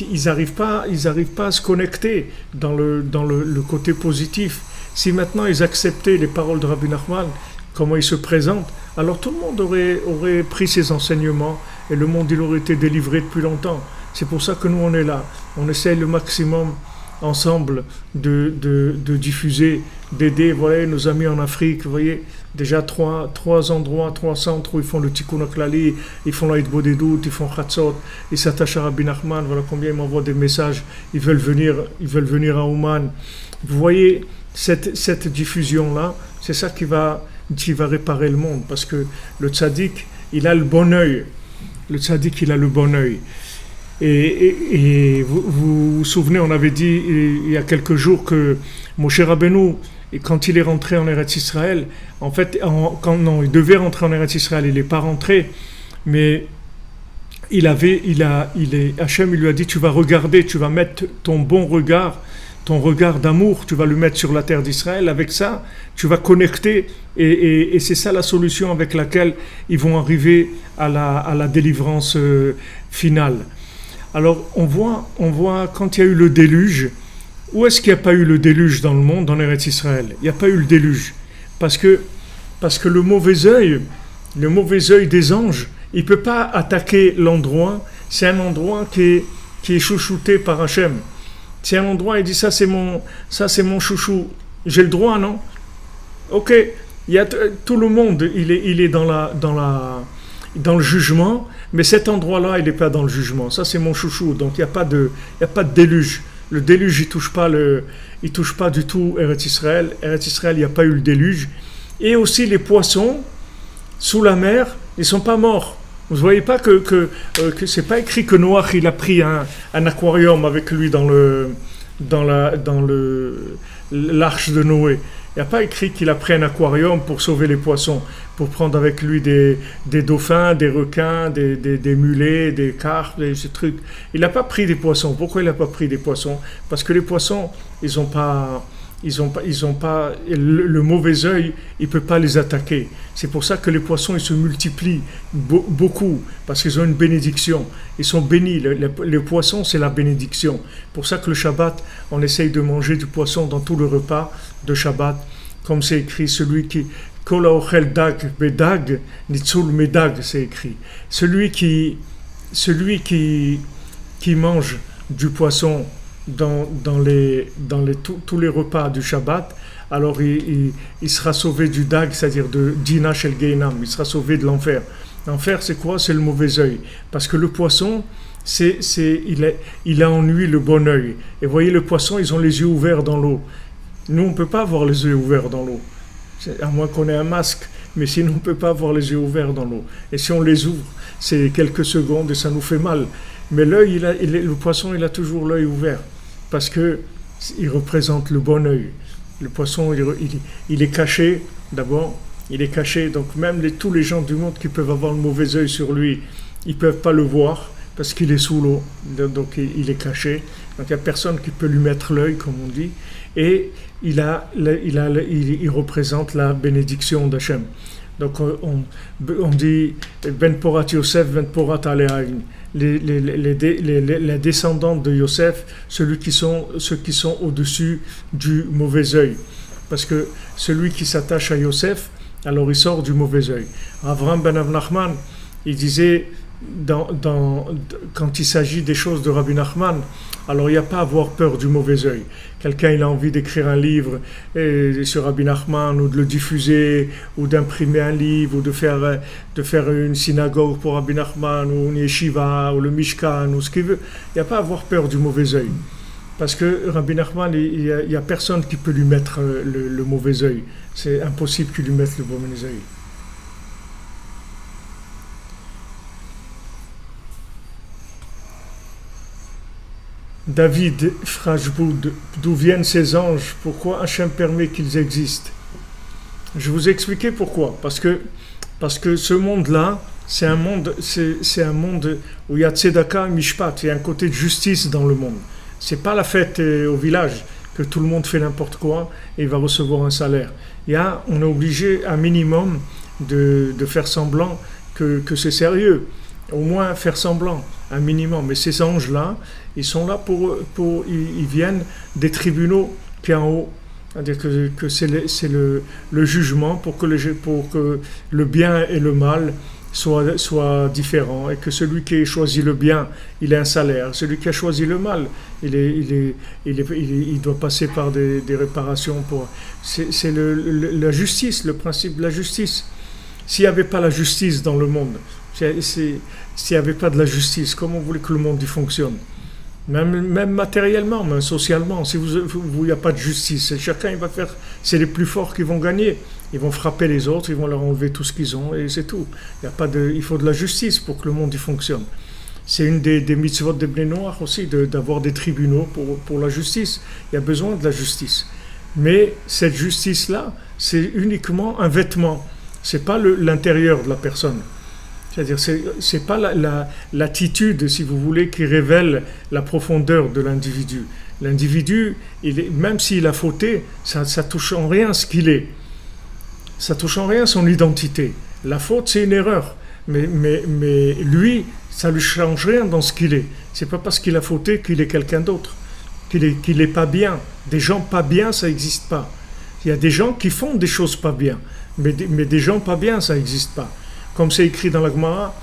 ils n'arrivent pas à se connecter dans le côté positif. Si maintenant ils acceptaient les paroles de Rabbi Nachman, comment il se présente, alors tout le monde aurait pris ses enseignements et le monde il aurait été délivré depuis longtemps. C'est pour ça que nous on est là. On essaye le maximum ensemble de diffuser, d'aider. Voilà, nos amis en Afrique, vous voyez, déjà trois endroits, 3 centres où ils font le Tikkun HaKlali, ils font la Hitbodedut, ils font Chatzot, ils s'attachent à Rabbi Nachman, voilà combien ils m'envoient des messages, ils veulent venir à Ouman. Vous voyez, cette diffusion-là, c'est ça qui va réparer le monde, parce que le tzaddik, il a le bon œil. Le tzaddik, il a le bon œil. Et vous vous souvenez, on avait dit il y a quelques jours que Moshe Rabbeinu, quand il est rentré en Eretz Israël, en fait, il devait rentrer en Eretz Israël, il n'est pas rentré, mais Hachem il lui a dit, tu vas regarder, tu vas mettre ton bon regard, ton regard d'amour, tu vas le mettre sur la terre d'Israël, avec ça, tu vas connecter, et c'est ça la solution avec laquelle ils vont arriver à la délivrance finale. Alors, on voit quand il y a eu le déluge, où est-ce qu'il n'y a pas eu le déluge dans le monde, dans l'Eretz Israël? Il n'y a pas eu le déluge. Parce que le mauvais œil des anges, il ne peut pas attaquer l'endroit. C'est un endroit qui est chouchouté par Hachem. C'est un endroit, il dit, ça c'est mon chouchou. J'ai le droit, non? Ok, tout le monde, il est dans le jugement, mais cet endroit-là, il n'est pas dans le jugement. Ça, c'est mon chouchou. Donc, il n'y a pas de déluge. Le déluge, il touche pas du tout Eretz Israël. Eretz Israël, il n'y a pas eu le déluge. Et aussi, les poissons, sous la mer, ils ne sont pas morts. Vous ne voyez pas que c'est pas écrit que Noach, il a pris un aquarium avec lui dans l'arche de Noé. Il n'y a pas écrit qu'il a pris un aquarium pour sauver les poissons, pour prendre avec lui des dauphins, des requins, des mulets, des carpes, ces trucs. Il n'a pas pris des poissons. Pourquoi il n'a pas pris des poissons? Parce que les poissons, ils ont pas le mauvais œil, il peut pas les attaquer. C'est pour ça que les poissons, ils se multiplient beaucoup, parce qu'ils ont une bénédiction. Ils sont bénis. Les poissons, c'est la bénédiction. Pour ça que le Shabbat, on essaye de manger du poisson dans tout le repas de Shabbat, comme c'est écrit, celui qui Kol haochel dag bedag nitzul medag, c'est écrit. Celui qui mange du poisson dans tous les repas du Shabbat, alors il sera sauvé du dag, c'est-à-dire de Dina Shel Geinam, il sera sauvé de l'enfer. L'enfer, c'est quoi? C'est le mauvais œil. Parce que le poisson, il a en lui le bon œil. Et voyez, le poisson, ils ont les yeux ouverts dans l'eau. Nous, on ne peut pas avoir les yeux ouverts dans l'eau. À moins qu'on ait un masque, mais sinon on ne peut pas avoir les yeux ouverts dans l'eau. Et si on les ouvre, c'est quelques secondes et ça nous fait mal. Mais l'œil, le poisson, il a toujours l'œil ouvert, parce qu'il représente le bon œil. Le poisson, il est caché, d'abord, il est caché, donc même tous les gens du monde qui peuvent avoir le mauvais œil sur lui, ils ne peuvent pas le voir, parce qu'il est sous l'eau, donc il est caché. Donc il n'y a personne qui peut lui mettre l'œil, comme on dit, et il représente la bénédiction d'Hachem. Donc on dit Ben Porat Yosef, Ben Porat Aleaïn. Les descendants de Yosef, ceux qui sont au-dessus du mauvais œil. Parce que celui qui s'attache à Yosef, alors il sort du mauvais œil. Avram ben Nachman, il disait, quand il s'agit des choses de Rabbi Nachman, alors il n'y a pas à avoir peur du mauvais œil. Quelqu'un il a envie d'écrire un livre sur Rabbi Nachman, ou de le diffuser, ou d'imprimer un livre, ou de faire une synagogue pour Rabbi Nachman, ou une yeshiva, ou le Mishkan, ou ce qu'il veut. Il n'y a pas à avoir peur du mauvais œil. Parce que Rabbi Nachman, il n'y a personne qui peut lui mettre le mauvais œil. C'est impossible qu'il lui mette le mauvais œil. David Frajboud, d'où viennent ces anges? Pourquoi Hachem permet qu'ils existent? Je vous ai expliqué pourquoi. Parce que ce monde-là, c'est un monde où il y a tzedaka et mishpat, il y a un côté de justice dans le monde. C'est pas la fête au village que tout le monde fait n'importe quoi et va recevoir un salaire. On est obligé un minimum de faire semblant que c'est sérieux. Au moins faire semblant, un minimum. Mais ces anges-là, ils sont là ils viennent des tribunaux qui sont en haut. C'est-à-dire que c'est le jugement pour que le bien et le mal soient différents, et que celui qui a choisi le bien, il a un salaire. Celui qui a choisi le mal, il doit passer par des réparations. C'est la justice, le principe de la justice. S'il n'y avait pas la justice dans le monde, s'il n'y avait pas de la justice, comment vous voulez que le monde y fonctionne? Même matériellement, même socialement, si il n'y a pas de justice, chacun il va faire, c'est les plus forts qui vont gagner. Ils vont frapper les autres, ils vont leur enlever tout ce qu'ils ont, et c'est tout. Il faut de la justice pour que le monde y fonctionne. C'est une des mitzvot des Bnei Noach aussi, d'avoir des tribunaux pour la justice. Il y a besoin de la justice. Mais cette justice-là, c'est uniquement un vêtement. C'est pas l'intérieur de la personne. C'est-à-dire, c'est pas l'attitude, si vous voulez, qui révèle la profondeur de l'individu. L'individu, même s'il a fauté, ça touche en rien ce qu'il est. Ça touche en rien son identité. La faute, c'est une erreur. Mais lui, ça ne lui change rien dans ce qu'il est. C'est pas parce qu'il a fauté qu'il est quelqu'un d'autre. Qu'il est pas bien. Des gens pas bien, ça n'existe pas. Il y a des gens qui font des choses pas bien. Mais des gens pas bien, ça n'existe pas. Comme c'est écrit dans la Gemara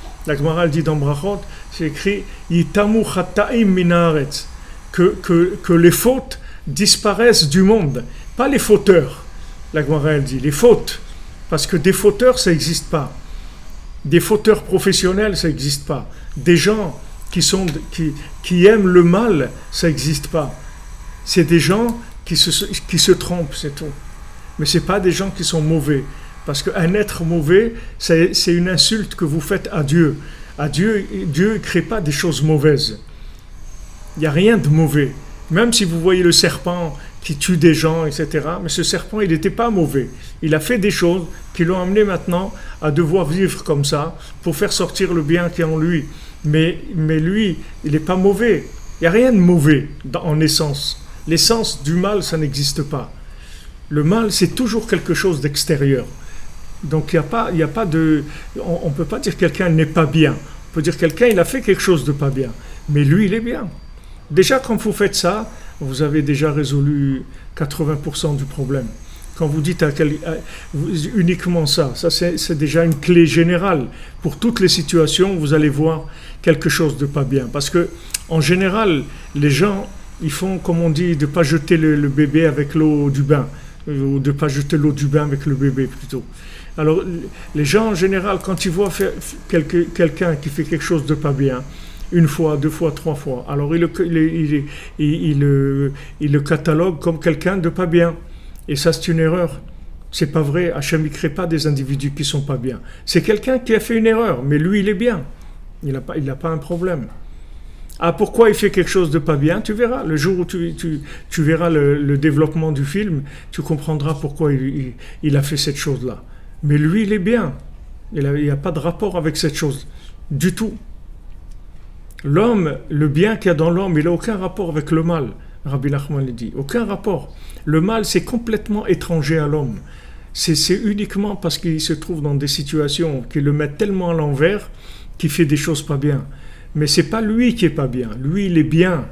elle dit dans Brachot, c'est écrit Yitamu Chataim Minaretz, que les fautes disparaissent du monde, pas les fauteurs. La Gemara elle dit les fautes, parce que des fauteurs ça n'existe pas, des fauteurs professionnels ça n'existe pas, des gens qui aiment le mal ça n'existe pas. C'est des gens qui se trompent, c'est tout. Mais c'est pas des gens qui sont mauvais. Parce qu'un être mauvais, c'est une insulte que vous faites à Dieu. Dieu ne crée pas des choses mauvaises. Il n'y a rien de mauvais. Même si vous voyez le serpent qui tue des gens, etc. Mais ce serpent, il n'était pas mauvais. Il a fait des choses qui l'ont amené maintenant à devoir vivre comme ça pour faire sortir le bien qui est en lui. Mais lui, il n'est pas mauvais. Il n'y a rien de mauvais en essence. L'essence du mal, ça n'existe pas. Le mal, c'est toujours quelque chose d'extérieur. Donc il n'y a pas de... On ne peut pas dire que quelqu'un n'est pas bien. On peut dire que quelqu'un il a fait quelque chose de pas bien. Mais lui, il est bien. Déjà, quand vous faites ça, vous avez déjà résolu 80% du problème. Quand vous dites uniquement ça c'est déjà une clé générale. Pour toutes les situations, vous allez voir quelque chose de pas bien. Parce que en général, les gens, ils font, comme on dit, de ne pas jeter le bébé avec l'eau du bain. Ou de ne pas jeter l'eau du bain avec le bébé plutôt. Alors, les gens en général, quand ils voient quelqu'un qui fait quelque chose de pas bien, une fois, deux fois, trois fois, alors il le catalogue comme quelqu'un de pas bien. Et ça, c'est une erreur. C'est pas vrai. Hachem ne crée pas des individus qui sont pas bien. C'est quelqu'un qui a fait une erreur, mais lui, il est bien. Il n'a pas un problème. Ah, pourquoi il fait quelque chose de pas bien? Tu verras. Le jour où tu verras le développement du film, tu comprendras pourquoi il a fait cette chose-là. Mais lui, il est bien. Il n'y a pas de rapport avec cette chose. Du tout. L'homme, le bien qu'il y a dans l'homme, il n'a aucun rapport avec le mal. Rabbi Nachman le dit. Aucun rapport. Le mal, c'est complètement étranger à l'homme. C'est uniquement parce qu'il se trouve dans des situations qui le mettent tellement à l'envers qu'il fait des choses pas bien. Mais c'est pas lui qui est pas bien. Lui, il est bien.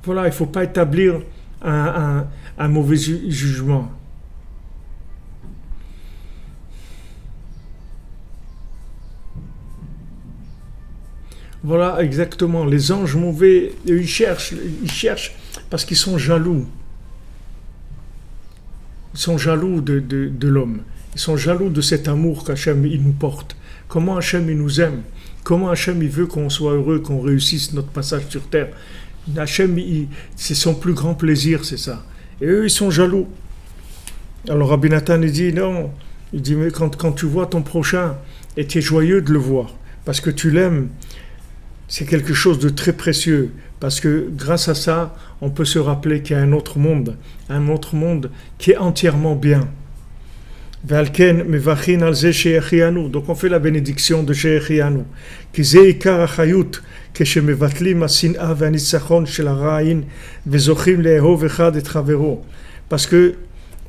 Voilà, il ne faut pas établir un mauvais jugement. Voilà, exactement. Les anges mauvais, ils cherchent parce qu'ils sont jaloux. Ils sont jaloux de l'homme. Ils sont jaloux de cet amour qu'Hachem il nous porte. Comment Hachem il nous aime. Comment Hachem il veut qu'on soit heureux, qu'on réussisse notre passage sur terre. Hachem, c'est son plus grand plaisir, c'est ça. Et eux, ils sont jaloux. Alors Rabbi Nathan, il dit non. Il dit, mais quand tu vois ton prochain, et tu es joyeux de le voir, parce que tu l'aimes, c'est quelque chose de très précieux, parce que grâce à ça, on peut se rappeler qu'il y a un autre monde qui est entièrement bien. Donc on fait la bénédiction de Shehechianu. Parce que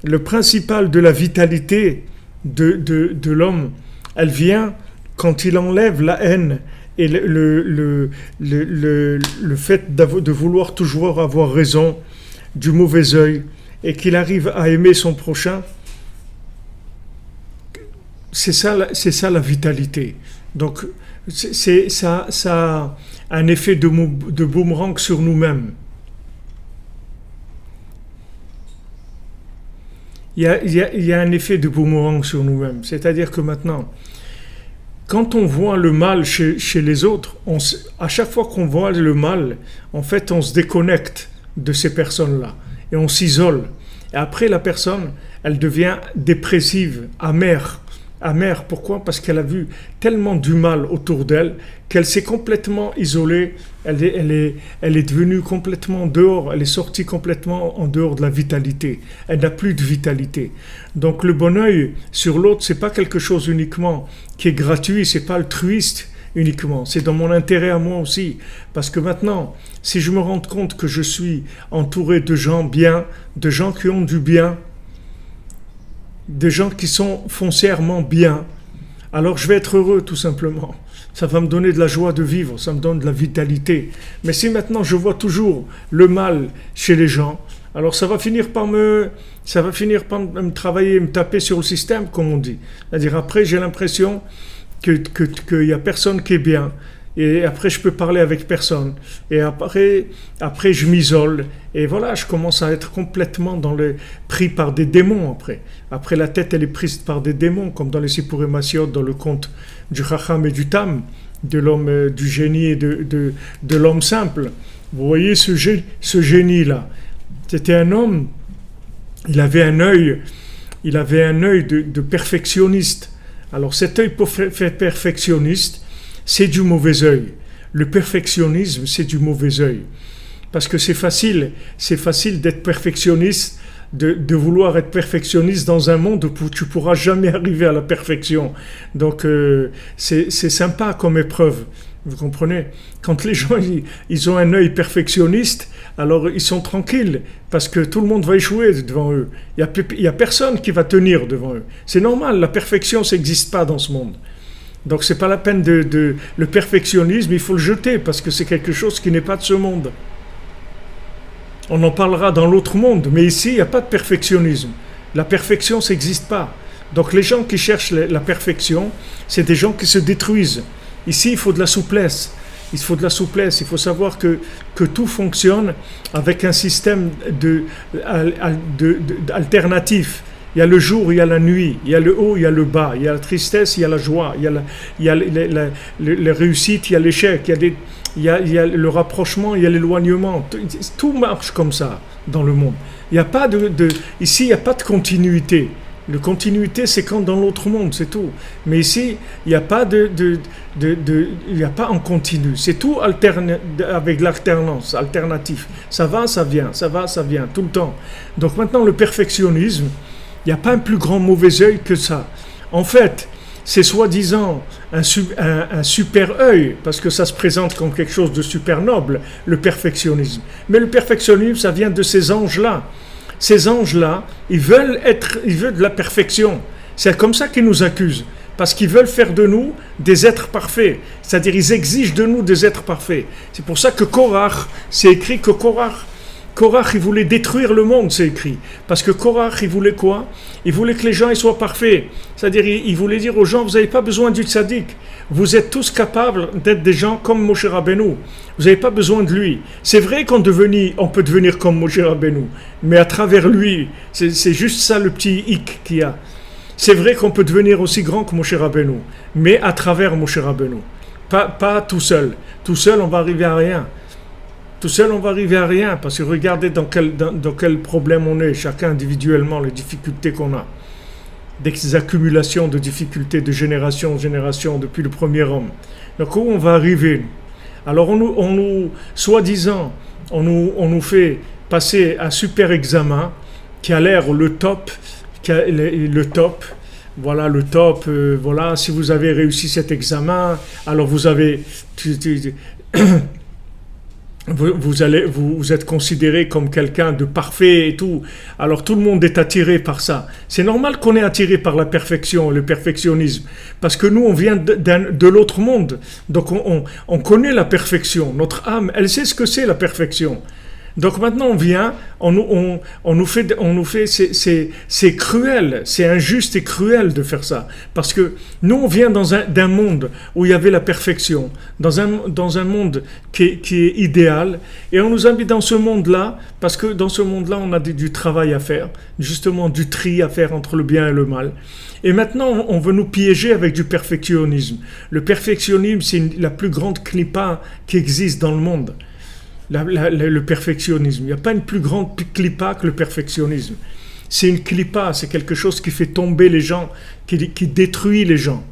le principal de la vitalité de l'homme, elle vient quand il enlève la haine et le fait de vouloir toujours avoir raison, du mauvais œil, et qu'il arrive à aimer son prochain. C'est ça la vitalité. Donc ça a un effet de boomerang sur nous-mêmes. Il y a un effet de boomerang sur nous-mêmes. C'est-à-dire que maintenant, quand on voit le mal chez les autres, à chaque fois qu'on voit le mal, en fait, on se déconnecte de ces personnes-là et on s'isole. Et après, la personne, elle devient dépressive, amère. Amère, pourquoi ? Parce qu'elle a vu tellement du mal autour d'elle qu'elle s'est complètement isolée, elle est devenue complètement dehors, elle est sortie complètement en dehors de la vitalité. Elle n'a plus de vitalité. Donc le bon œil sur l'autre, c'est pas quelque chose uniquement qui est gratuit, c'est pas altruiste uniquement, c'est dans mon intérêt à moi aussi. Parce que maintenant, si je me rends compte que je suis entouré de gens bien, de gens qui ont du bien, des gens qui sont foncièrement bien, alors je vais être heureux tout simplement. Ça va me donner de la joie de vivre, ça me donne de la vitalité. Mais si maintenant je vois toujours le mal chez les gens, alors ça va finir par me travailler, me taper sur le système, comme on dit. C'est-à-dire après j'ai l'impression qu'il y a personne qui est bien. Et après je peux parler avec personne, et après je m'isole, et voilà, je commence à être complètement pris par des démons. Après la tête elle est prise par des démons, comme dans les Sipurei Masiot, dans le conte du Chacham et du Tam, de l'homme, du génie et de l'homme simple. Vous voyez ce génie là, c'était un homme, il avait un œil de perfectionniste. Alors cet œil perfectionniste, c'est du mauvais œil. Le perfectionnisme, c'est du mauvais œil. Parce que c'est facile d'être perfectionniste, de vouloir être perfectionniste dans un monde où tu ne pourras jamais arriver à la perfection. Donc c'est sympa comme épreuve, vous comprenez ? Quand les gens ils ont un œil perfectionniste, alors ils sont tranquilles, parce que tout le monde va échouer devant eux. Il n'y a personne qui va tenir devant eux. C'est normal, la perfection, ça n'existe pas dans ce monde. Donc c'est pas la peine le perfectionnisme, il faut le jeter parce que c'est quelque chose qui n'est pas de ce monde. On en parlera dans l'autre monde, mais ici il n'y a pas de perfectionnisme. La perfection, ça n'existe pas. Donc les gens qui cherchent la perfection, c'est des gens qui se détruisent. Ici il faut de la souplesse. Il faut savoir que tout fonctionne avec un système alternatif. Il y a le jour, il y a la nuit, il y a le haut, il y a le bas, il y a la tristesse, il y a la joie, il y a les réussites, il y a l'échec, il y a le rapprochement, il y a l'éloignement. Tout marche comme ça dans le monde. Il y a pas ici, il n'y a pas de continuité. La continuité, c'est quand dans l'autre monde, c'est tout. Mais ici, il n'y a pas il n'y a pas en continu. C'est tout avec l'alternance, alternatif. Ça va, ça vient, ça va, ça vient, tout le temps. Donc maintenant, le perfectionnisme, Il n'y a pas un plus grand mauvais œil que ça. En fait, c'est soi-disant un super œil, parce que ça se présente comme quelque chose de super noble, le perfectionnisme. Mais le perfectionnisme, ça vient de ces anges-là. Ces anges-là, ils veulent de la perfection. C'est comme ça qu'ils nous accusent. Parce qu'ils veulent faire de nous des êtres parfaits. C'est-à-dire, ils exigent de nous des êtres parfaits. C'est pour ça que Korach, c'est écrit que Korach, il voulait détruire le monde, c'est écrit. Parce que Korach, il voulait quoi? Il voulait que les gens ils soient parfaits. C'est-à-dire, il voulait dire aux gens, vous n'avez pas besoin du tzaddik. Vous êtes tous capables d'être des gens comme Moshe Rabbeinu. Vous n'avez pas besoin de lui. C'est vrai on peut devenir comme Moshe Rabbeinu. Mais à travers lui, c'est juste ça le petit hic qu'il y a. C'est vrai qu'on peut devenir aussi grand que Moshe Rabbeinu, mais à travers Moshe Rabbeinu. Pas tout seul. Tout seul, on va arriver à rien. Tout seul, on va arriver à rien, parce que regardez dans quel problème on est, chacun individuellement, les difficultés qu'on a. Des accumulations de difficultés de génération en génération depuis le premier homme. Donc où on va arriver? Alors soi-disant, on nous fait passer un super examen qui a l'air le top. Le top, voilà le top, voilà, si vous avez réussi cet examen, alors vous êtes considéré comme quelqu'un de parfait et tout. Alors tout le monde est attiré par ça. C'est normal qu'on est attiré par la perfection, le perfectionnisme, parce que nous on vient de l'autre monde, donc on connaît la perfection. Notre âme, elle sait ce que c'est la perfection. Donc maintenant on vient, on nous fait, c'est cruel, c'est injuste et cruel de faire ça, parce que nous on vient d'un monde où il y avait la perfection, dans un monde qui est idéal, et on nous a mis dans ce monde-là, parce que dans ce monde-là on a du travail à faire, justement du tri à faire entre le bien et le mal. Et maintenant on veut nous piéger avec du perfectionnisme. Le perfectionnisme, c'est la plus grande clipa qui existe dans le monde. Le perfectionnisme. Il n'y a pas une plus grande clipa que le perfectionnisme. C'est une clipa, c'est quelque chose qui fait tomber les gens, qui détruit les gens.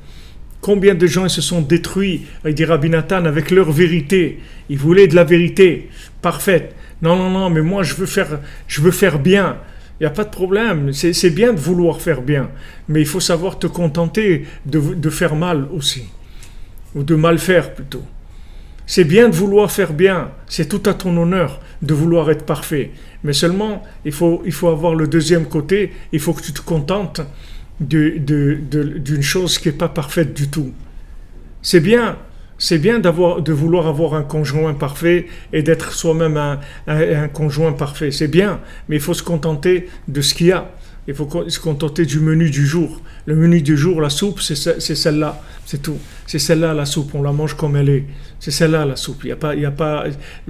Combien de gens ils se sont détruits, il dit Rabbi Nathan, avec leur vérité. Ils voulaient de la vérité parfaite. Non, mais moi je veux faire bien. Il n'y a pas de problème, c'est bien de vouloir faire bien, mais il faut savoir te contenter de faire mal aussi, ou de mal faire plutôt. C'est bien de vouloir faire bien, c'est tout à ton honneur de vouloir être parfait. Mais seulement, il faut avoir le deuxième côté, il faut que tu te contentes d'une chose qui n'est pas parfaite du tout. C'est bien de vouloir avoir un conjoint parfait et d'être soi-même un conjoint parfait. C'est bien, mais il faut se contenter de ce qu'il y a. Il faut se contenter du menu du jour. Le menu du jour, la soupe, c'est celle-là, c'est tout. C'est celle-là la soupe, on la mange comme elle est. C'est celle-là la soupe. Il y a pas.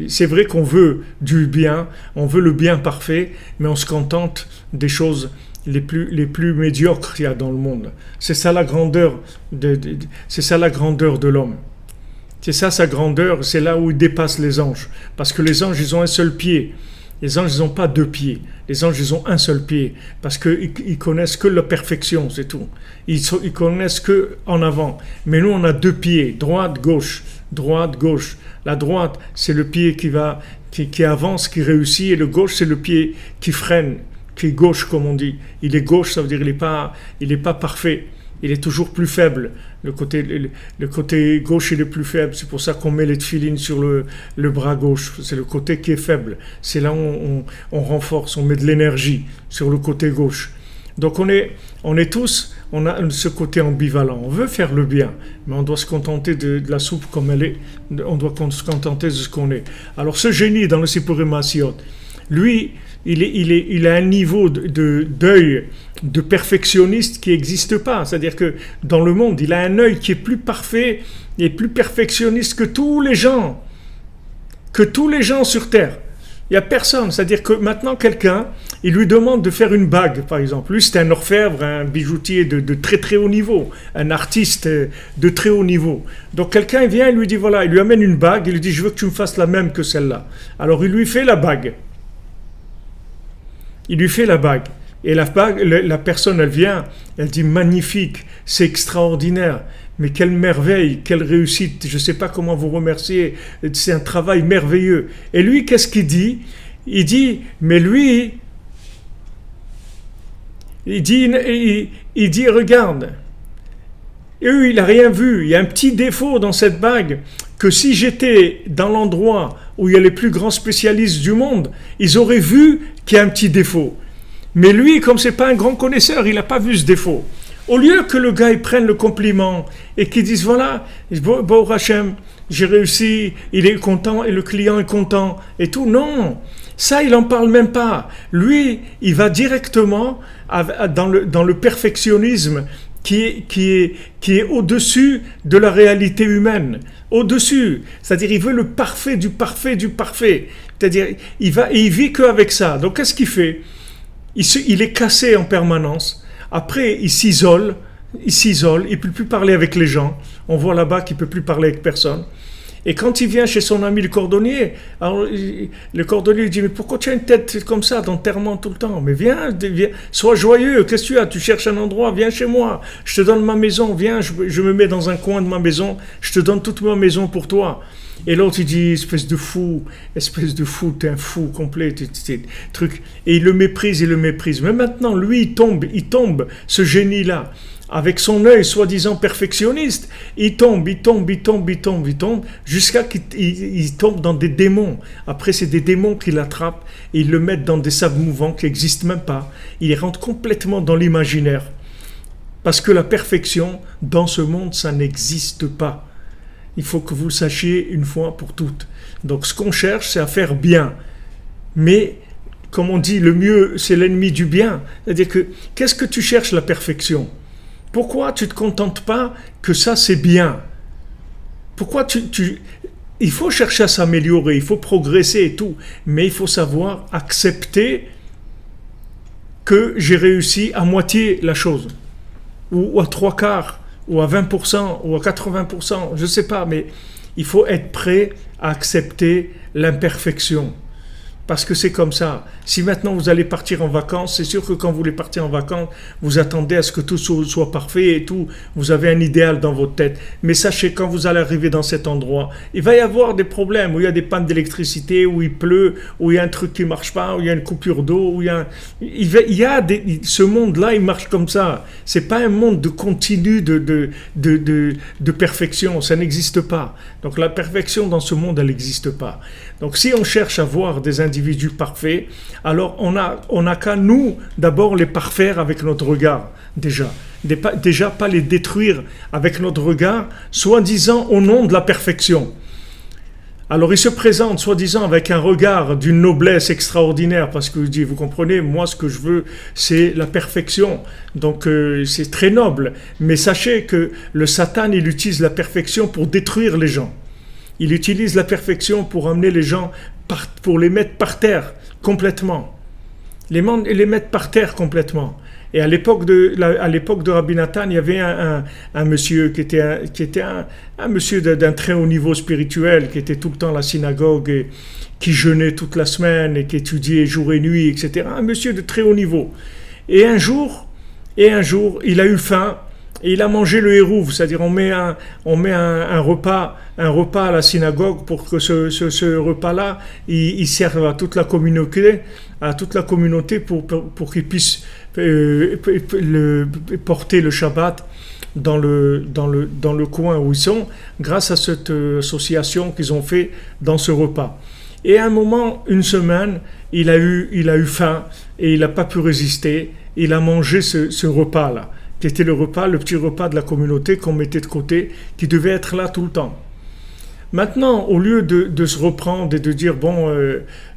C'est vrai qu'on veut du bien, on veut le bien parfait, mais on se contente des choses les plus médiocres qu'il y a dans le monde. C'est ça la grandeur c'est ça la grandeur de l'homme. C'est ça sa grandeur, c'est là où il dépasse les anges. Parce que les anges, ils ont un seul pied. Les anges, ils n'ont pas deux pieds. Les anges, ils ont un seul pied. Parce qu'ils connaissent que la perfection, c'est tout. Ils connaissent que en avant. Mais nous, on a deux pieds. Droite, gauche. Droite, gauche. La droite, c'est le pied qui avance, qui réussit. Et le gauche, c'est le pied qui freine, qui est gauche, comme on dit. Il est gauche, ça veut dire il est pas parfait. Il est toujours plus faible. Le côté gauche, il est plus faible. C'est pour ça qu'on met les tefilines sur le bras gauche. C'est le côté qui est faible. C'est là où on renforce, on met de l'énergie sur le côté gauche. Donc on a ce côté ambivalent. On veut faire le bien, mais on doit se contenter de la soupe comme elle est. On doit se contenter de ce qu'on est. Alors ce génie dans le Sipurim Maasiot, lui, il a un niveau d'œil de perfectionniste qui n'existe pas. C'est-à-dire que dans le monde, il a un œil qui est plus parfait et plus perfectionniste que tous les gens sur Terre. Il n'y a personne. C'est-à-dire que maintenant, quelqu'un, il lui demande de faire une bague, par exemple. Lui, c'est un orfèvre, un bijoutier de très très haut niveau, un artiste de très haut niveau. Donc quelqu'un vient et lui dit, voilà, il lui amène une bague, il lui dit, je veux que tu me fasses la même que celle-là. Alors il lui fait la bague. Il lui fait la bague. Et la personne, elle vient, elle dit magnifique, c'est extraordinaire, mais quelle merveille, quelle réussite, je ne sais pas comment vous remercier, c'est un travail merveilleux. Et lui, qu'est-ce qu'il dit? Il dit, mais lui, il dit, regarde, eux, il n'a rien vu. Il y a un petit défaut dans cette bague, que si j'étais dans l'endroit où il y a les plus grands spécialistes du monde, ils auraient vu qu'il y a un petit défaut. Mais lui, comme c'est pas un grand connaisseur, il n'a pas vu ce défaut. Au lieu que le gars il prenne le compliment et qu'il dise voilà, bon Hachem, j'ai réussi, il est content et le client est content et tout. Non, ça il en parle même pas. Lui, il va directement dans le perfectionnisme qui est au-dessus de la réalité humaine. Au-dessus, c'est-à-dire il veut le parfait du parfait du parfait. C'est-à-dire il vit qu'avec ça. Donc qu'est-ce qu'il fait? Il est cassé en permanence. Après, il s'isole, il peut plus parler avec les gens. On voit là-bas qu'il peut plus parler avec personne. Et quand il vient chez son ami le cordonnier, alors le cordonnier lui dit mais pourquoi tu as une tête comme ça d'enterrement tout le temps? Mais viens, sois joyeux, qu'est-ce que tu as? Tu cherches un endroit, viens chez moi, je te donne ma maison, viens, je me mets dans un coin de ma maison, je te donne toute ma maison pour toi. Et l'autre il dit espèce de fou, t'es un fou complet, truc. Et il le méprise. Mais maintenant lui il tombe, ce génie-là, avec son œil soi-disant perfectionniste, il tombe, jusqu'à qu'il tombe dans des démons. Après, c'est des démons qui l'attrapent et ils le mettent dans des sables mouvants qui n'existent même pas. Il rentre complètement dans l'imaginaire. Parce que la perfection, dans ce monde, ça n'existe pas. Il faut que vous le sachiez une fois pour toutes. Donc, ce qu'on cherche, c'est à faire bien. Mais, comme on dit, le mieux, c'est l'ennemi du bien. C'est-à-dire que, qu'est-ce que tu cherches, la perfection ? Pourquoi tu ne te contentes pas que ça c'est bien? Pourquoi il faut chercher à s'améliorer, il faut progresser et tout, mais il faut savoir accepter que j'ai réussi à moitié la chose, ou à 3/4, ou à 20%, ou à 80%, je ne sais pas, mais il faut être prêt à accepter l'imperfection. Parce que c'est comme ça. Si maintenant vous allez partir en vacances, c'est sûr que quand vous voulez partir en vacances, vous attendez à ce que tout soit parfait et tout. Vous avez un idéal dans votre tête. Mais sachez, quand vous allez arriver dans cet endroit, il va y avoir des problèmes où il y a des pannes d'électricité, où il pleut, où il y a un truc qui ne marche pas, où il y a une coupure d'eau, où ce monde-là, il marche comme ça. C'est pas un monde de continu de perfection. Ça n'existe pas. Donc la perfection dans ce monde, elle n'existe pas. Donc si on cherche à voir des individus parfaits, alors on a qu'à nous d'abord les parfaire avec notre regard, déjà pas les détruire avec notre regard, soi-disant au nom de la perfection. Alors il se présente soi-disant avec un regard d'une noblesse extraordinaire, parce que vous comprenez, moi ce que je veux c'est la perfection, donc c'est très noble, mais sachez que le Satan il utilise la perfection pour détruire les gens. Il utilise la perfection pour amener les gens, pour les mettre par terre complètement. Les mettre par terre complètement. Et à l'époque de Rabbi Nathan, il y avait un monsieur qui était un monsieur d'un très haut niveau spirituel, qui était tout le temps à la synagogue, et qui jeûnait toute la semaine, et qui étudiait jour et nuit, etc. Un monsieur de très haut niveau. Et un jour, il a eu faim, et il a mangé le hérouf, c'est-à-dire on met un repas à la synagogue pour que ce repas-là, il serve à toute la communauté, pour qu'ils puissent porter le Shabbat dans le coin où ils sont, grâce à cette association qu'ils ont fait dans ce repas. Et à un moment, une semaine, il a eu faim et il n'a pas pu résister. Il a mangé ce repas-là, qui était le petit repas de la communauté qu'on mettait de côté, qui devait être là tout le temps. Maintenant, au lieu de se reprendre et de dire bon,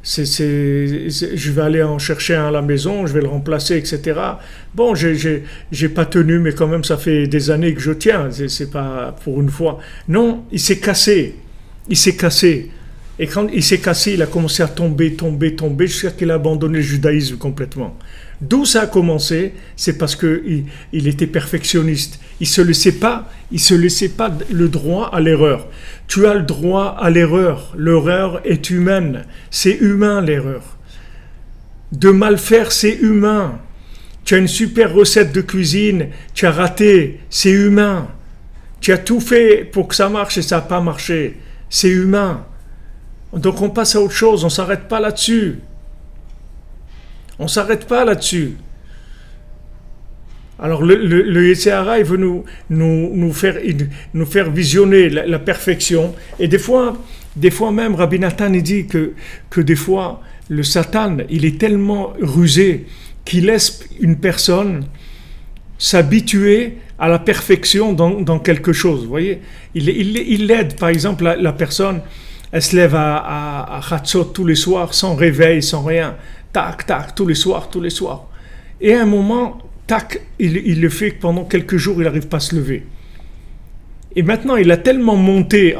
je vais aller en chercher un à la maison, je vais le remplacer, etc. Bon, j'ai pas tenu, mais quand même ça fait des années que je tiens. C'est pas pour une fois. Non, il s'est cassé. Et quand il s'est cassé, il a commencé à tomber, jusqu'à qu'il a abandonné le judaïsme complètement. D'où ça a commencé? C'est parce qu'il était perfectionniste. Il se laissait pas le droit à l'erreur. Tu as le droit à l'erreur. L'erreur est humaine. C'est humain l'erreur. De mal faire, c'est humain. Tu as une super recette de cuisine, tu as raté, c'est humain. Tu as tout fait pour que ça marche et ça n'a pas marché. C'est humain. Donc on passe à autre chose, on ne s'arrête pas là-dessus. Alors le Yetzer Hara, il veut nous faire visionner la perfection. Et des fois même, Rabbi Nathan il dit que des fois, le Satan, il est tellement rusé qu'il laisse une personne s'habituer à la perfection dans quelque chose. Vous voyez, il aide, par exemple, la personne, elle se lève à Chatzot tous les soirs, sans réveil, sans rien. Tac, tac, tous les soirs. Et à un moment, tac, il le fait que pendant quelques jours, il n'arrive pas à se lever. Et maintenant, il a tellement monté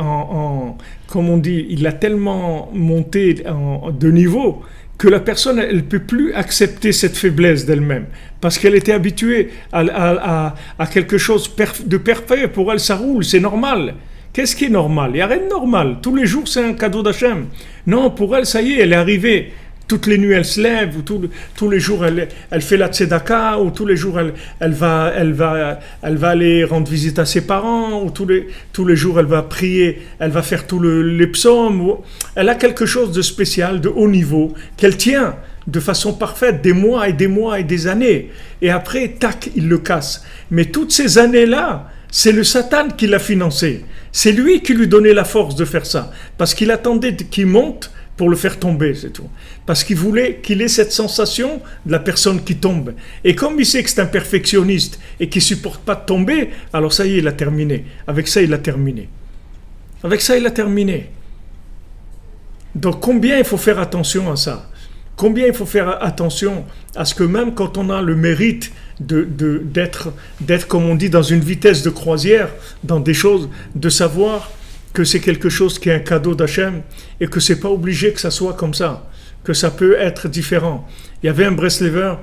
comme on dit, il a tellement monté de niveau que la personne, elle ne peut plus accepter cette faiblesse d'elle-même. Parce qu'elle était habituée à quelque chose de parfait. Pour elle, ça roule, c'est normal. Qu'est-ce qui est normal? Il n'y a rien de normal. Tous les jours, c'est un cadeau d'Hachem. Non, pour elle, ça y est, elle est arrivée. Toutes les nuits, elle se lève, ou tous les jours, elle fait la tzedaka, ou tous les jours, elle va aller rendre visite à ses parents, ou tous les jours, elle va prier, elle va faire tous les psaumes. Elle a quelque chose de spécial, de haut niveau, qu'elle tient de façon parfaite, des mois et des années. Et après, tac, il le casse. Mais toutes ces années-là, c'est le Satan qui l'a financé. C'est lui qui lui donnait la force de faire ça. Parce qu'il attendait qu'il monte pour le faire tomber, c'est tout. Parce qu'il voulait qu'il ait cette sensation de la personne qui tombe. Et comme il sait que c'est un perfectionniste et qu'il ne supporte pas de tomber, alors ça y est, il a terminé. Avec ça, il a terminé. Donc combien il faut faire attention à ça? Combien il faut faire attention à ce que même quand on a le mérite d'être, comme on dit, dans une vitesse de croisière, dans des choses, de savoir que c'est quelque chose qui est un cadeau d'Hachem et que c'est pas obligé que ça soit comme ça, que ça peut être différent. Il y avait un Breslever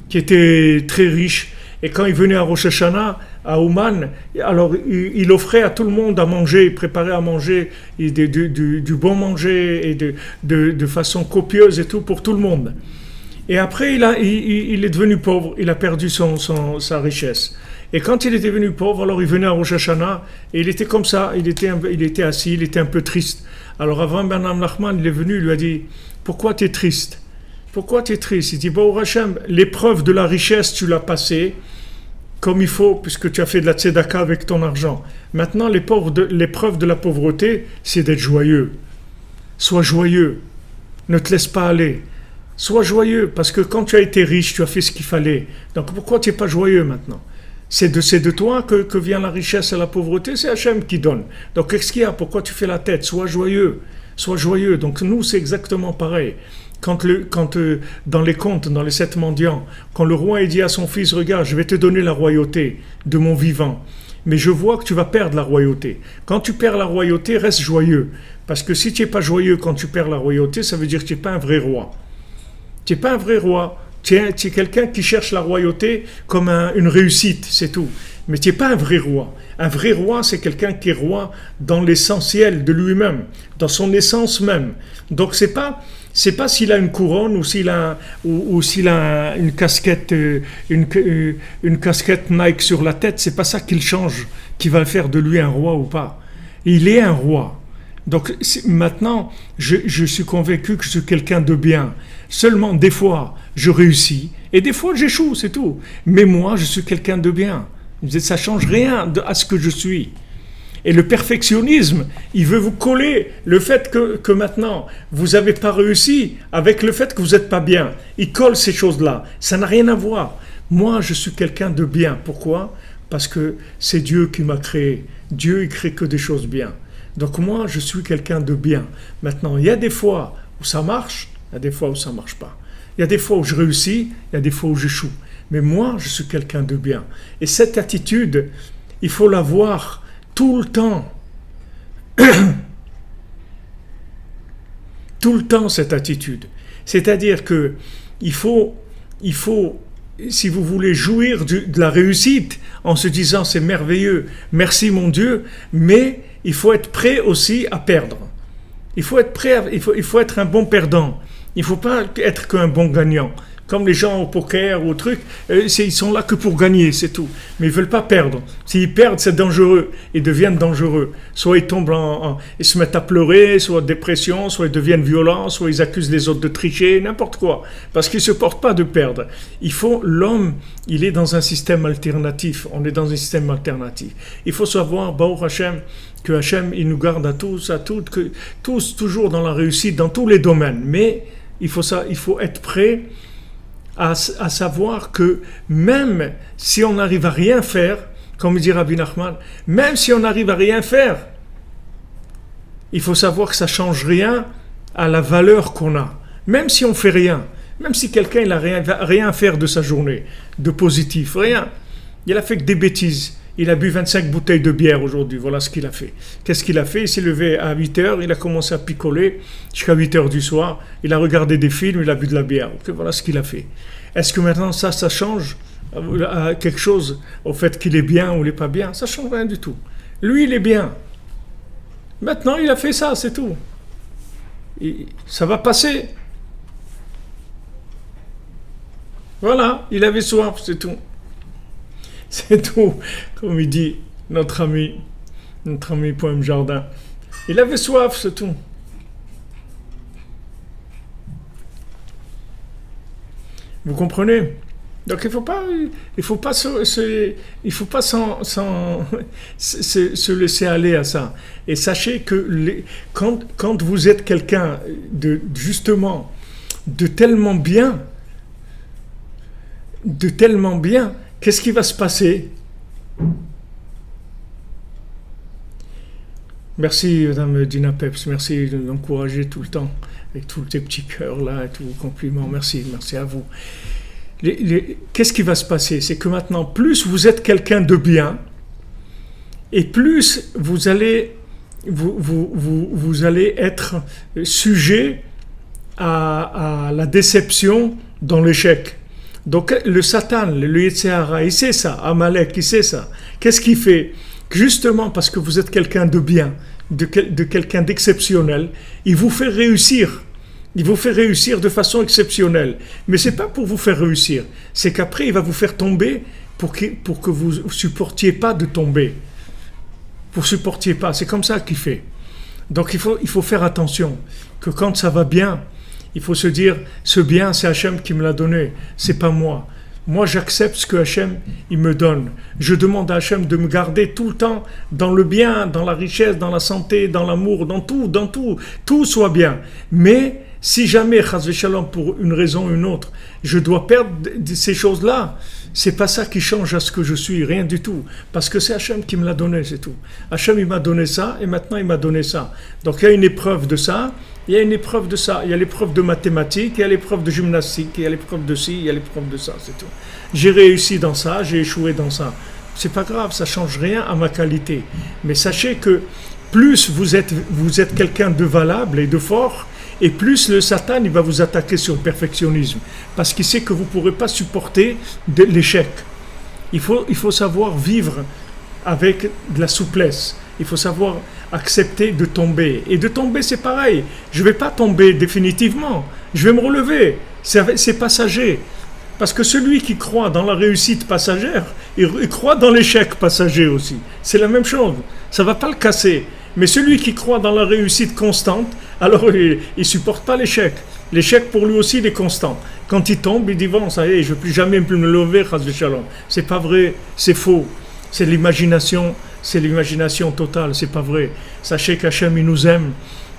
qui était très riche et quand il venait à Rosh Hashanah, à Ouman, alors il offrait à tout le monde à manger, il préparait à manger et du bon manger et de façon copieuse et tout pour tout le monde. Et après il est devenu pauvre, il a perdu sa richesse. Et quand il était devenu pauvre, alors il venait à Rosh Hashanah et il était comme ça, il était assis, il était un peu triste. Alors avant Ben Nachman, il est venu, il lui a dit « Pourquoi tu es triste ? Pourquoi tu es triste ?» Il dit « Baruch Hashem, l'épreuve de la richesse, tu l'as passée comme il faut, puisque tu as fait de la tzedaka avec ton argent. Maintenant, l'épreuve de la pauvreté, c'est d'être joyeux. Sois joyeux, ne te laisse pas aller. Sois joyeux, parce que quand tu as été riche, tu as fait ce qu'il fallait. Donc pourquoi tu n'es pas joyeux maintenant ? C'est de toi que vient la richesse et la pauvreté, c'est Hachem qui donne. Donc qu'est-ce qu'il y a ? Pourquoi tu fais la tête ? Sois joyeux. Donc nous, c'est exactement pareil. Quand dans les contes, dans les 7 mendiants, quand le roi dit à son fils, regarde, je vais te donner la royauté de mon vivant, mais je vois que tu vas perdre la royauté. Quand tu perds la royauté, reste joyeux. Parce que si tu n'es pas joyeux quand tu perds la royauté, ça veut dire que tu n'es pas un vrai roi. Tu n'es pas un vrai roi. Tu es quelqu'un qui cherche la royauté comme une réussite, c'est tout. Mais tu n'es pas un vrai roi. Un vrai roi, c'est quelqu'un qui est roi dans l'essentiel de lui-même, dans son essence même. Donc c'est pas s'il a une couronne ou s'il a une casquette une casquette Nike sur la tête, c'est pas ça qu'il change, qui va faire de lui un roi ou pas. Il est un roi. Donc maintenant, je suis convaincu que je suis quelqu'un de bien. Seulement, des fois, je réussis et des fois, j'échoue, c'est tout. Mais moi, je suis quelqu'un de bien. Ça ne change rien à ce que je suis. Et le perfectionnisme, il veut vous coller le fait que maintenant, vous n'avez pas réussi avec le fait que vous n'êtes pas bien. Il colle ces choses-là. Ça n'a rien à voir. Moi, je suis quelqu'un de bien. Pourquoi ? Parce que c'est Dieu qui m'a créé. Dieu, il crée que des choses bien. Donc moi, je suis quelqu'un de bien. Maintenant, il y a des fois où ça marche, il y a des fois où ça ne marche pas. Il y a des fois où je réussis, il y a des fois où j'échoue. Mais moi, je suis quelqu'un de bien. Et cette attitude, il faut l'avoir tout le temps. Tout le temps, cette attitude. C'est-à-dire que il faut, si vous voulez jouir de la réussite, en se disant c'est merveilleux, merci mon Dieu, mais il faut être prêt aussi à perdre. Il faut être prêt, il faut être un bon perdant. Il ne faut pas être qu'un bon gagnant. Comme les gens au poker ou au truc, ils sont là que pour gagner, c'est tout. Mais ils ne veulent pas perdre. S'ils perdent, c'est dangereux. Ils deviennent dangereux. Soit ils tombent ils se mettent à pleurer, soit dépression, soit ils deviennent violents, soit ils accusent les autres de tricher, n'importe quoi. Parce qu'ils ne supportent pas de perdre. L'homme, il est dans un système alternatif. On est dans un système alternatif. Il faut savoir, Baruch Hashem, que Hashem, il nous garde à tous, tous toujours dans la réussite, dans tous les domaines. Mais il faut être prêt à savoir que même si on n'arrive à rien faire, comme dit Rabbi Nachman, même si on n'arrive à rien faire, il faut savoir que ça ne change rien à la valeur qu'on a. Même si on ne fait rien, même si quelqu'un n'a rien à faire de sa journée, de positif, rien. Il a fait que des bêtises. Il a bu 25 bouteilles de bière aujourd'hui, voilà ce qu'il a fait. Qu'est-ce qu'il a fait? Il s'est levé à 8 heures, il a commencé à picoler jusqu'à 8 heures du soir, il a regardé des films, il a bu de la bière. Voilà ce qu'il a fait. Est-ce que maintenant ça change à quelque chose au fait qu'il est bien ou il n'est pas bien? Ça ne change rien du tout. Lui, il est bien. Maintenant, il a fait ça, c'est tout. Ça va passer. Voilà, il avait soif, c'est tout. C'est tout, comme il dit notre ami Poème Jardin. Il avait soif, c'est tout. Vous comprenez? Donc il faut pas se laisser aller à ça. Et sachez que quand vous êtes quelqu'un justement de tellement bien, qu'est-ce qui va se passer? Merci, Madame Dina Peps, merci de m'encourager tout le temps, avec tous tes petits cœurs là, et tous vos compliments, merci à vous. Qu'est-ce qui va se passer? C'est que maintenant, plus vous êtes quelqu'un de bien, et plus vous allez être sujet à la déception dans l'échec. Donc le Satan, le Yetzer, il sait ça, Amalek, il sait ça. Qu'est-ce qu'il fait? Justement parce que vous êtes quelqu'un de bien, de quelqu'un d'exceptionnel, il vous fait réussir. Il vous fait réussir de façon exceptionnelle. Mais ce n'est pas pour vous faire réussir, c'est qu'après il va vous faire tomber pour que vous ne supportiez pas de tomber. Vous ne supportiez pas, c'est comme ça qu'il fait. Donc il faut faire attention, que quand ça va bien, il faut se dire, ce bien, c'est Hachem qui me l'a donné, c'est pas moi. Moi, j'accepte ce que Hachem, il me donne. Je demande à Hachem de me garder tout le temps dans le bien, dans la richesse, dans la santé, dans l'amour, dans tout soit bien. Mais si jamais, chas v'shalom, pour une raison ou une autre, je dois perdre ces choses-là, c'est pas ça qui change à ce que je suis, rien du tout. Parce que c'est Hachem qui me l'a donné, c'est tout. Hachem, il m'a donné ça, et maintenant il m'a donné ça. Donc il y a une épreuve de ça, il y a une épreuve de ça, il y a l'épreuve de mathématiques, il y a l'épreuve de gymnastique, il y a l'épreuve de ci, il y a l'épreuve de ça, c'est tout. J'ai réussi dans ça, j'ai échoué dans ça. C'est pas grave, ça change rien à ma qualité. Mais sachez que plus vous êtes quelqu'un de valable et de fort, et plus le Satan il va vous attaquer sur le perfectionnisme. Parce qu'il sait que vous ne pourrez pas supporter l'échec. Il faut savoir vivre avec de la souplesse. Il faut savoir accepter de tomber. Et de tomber, c'est pareil. Je ne vais pas tomber définitivement. Je vais me relever. C'est passager. Parce que celui qui croit dans la réussite passagère, il croit dans l'échec passager aussi. C'est la même chose. Ça ne va pas le casser. Mais celui qui croit dans la réussite constante, alors il ne supporte pas l'échec. L'échec pour lui aussi, il est constant. Quand il tombe, il dit bon, ça y est, je ne vais plus jamais me lever, chas v'shalom. C'est pas vrai, c'est faux. C'est l'imagination totale, c'est pas vrai. Sachez qu'Hachem, il nous aime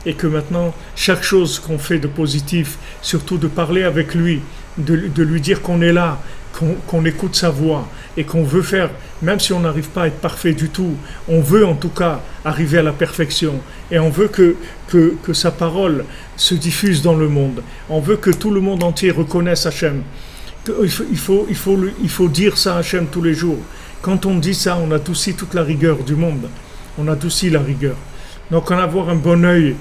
et que maintenant, chaque chose qu'on fait de positif, surtout de parler avec lui, de lui dire qu'on est là, qu'on écoute sa voix et qu'on veut faire, même si on n'arrive pas à être parfait du tout, on veut en tout cas arriver à la perfection et on veut que sa parole se diffuse dans le monde. On veut que tout le monde entier reconnaisse Hachem. Il faut dire ça à Hachem tous les jours. Quand on dit ça, on adoucit toute la rigueur du monde. On adoucit la rigueur. Donc, en avoir un bon œil,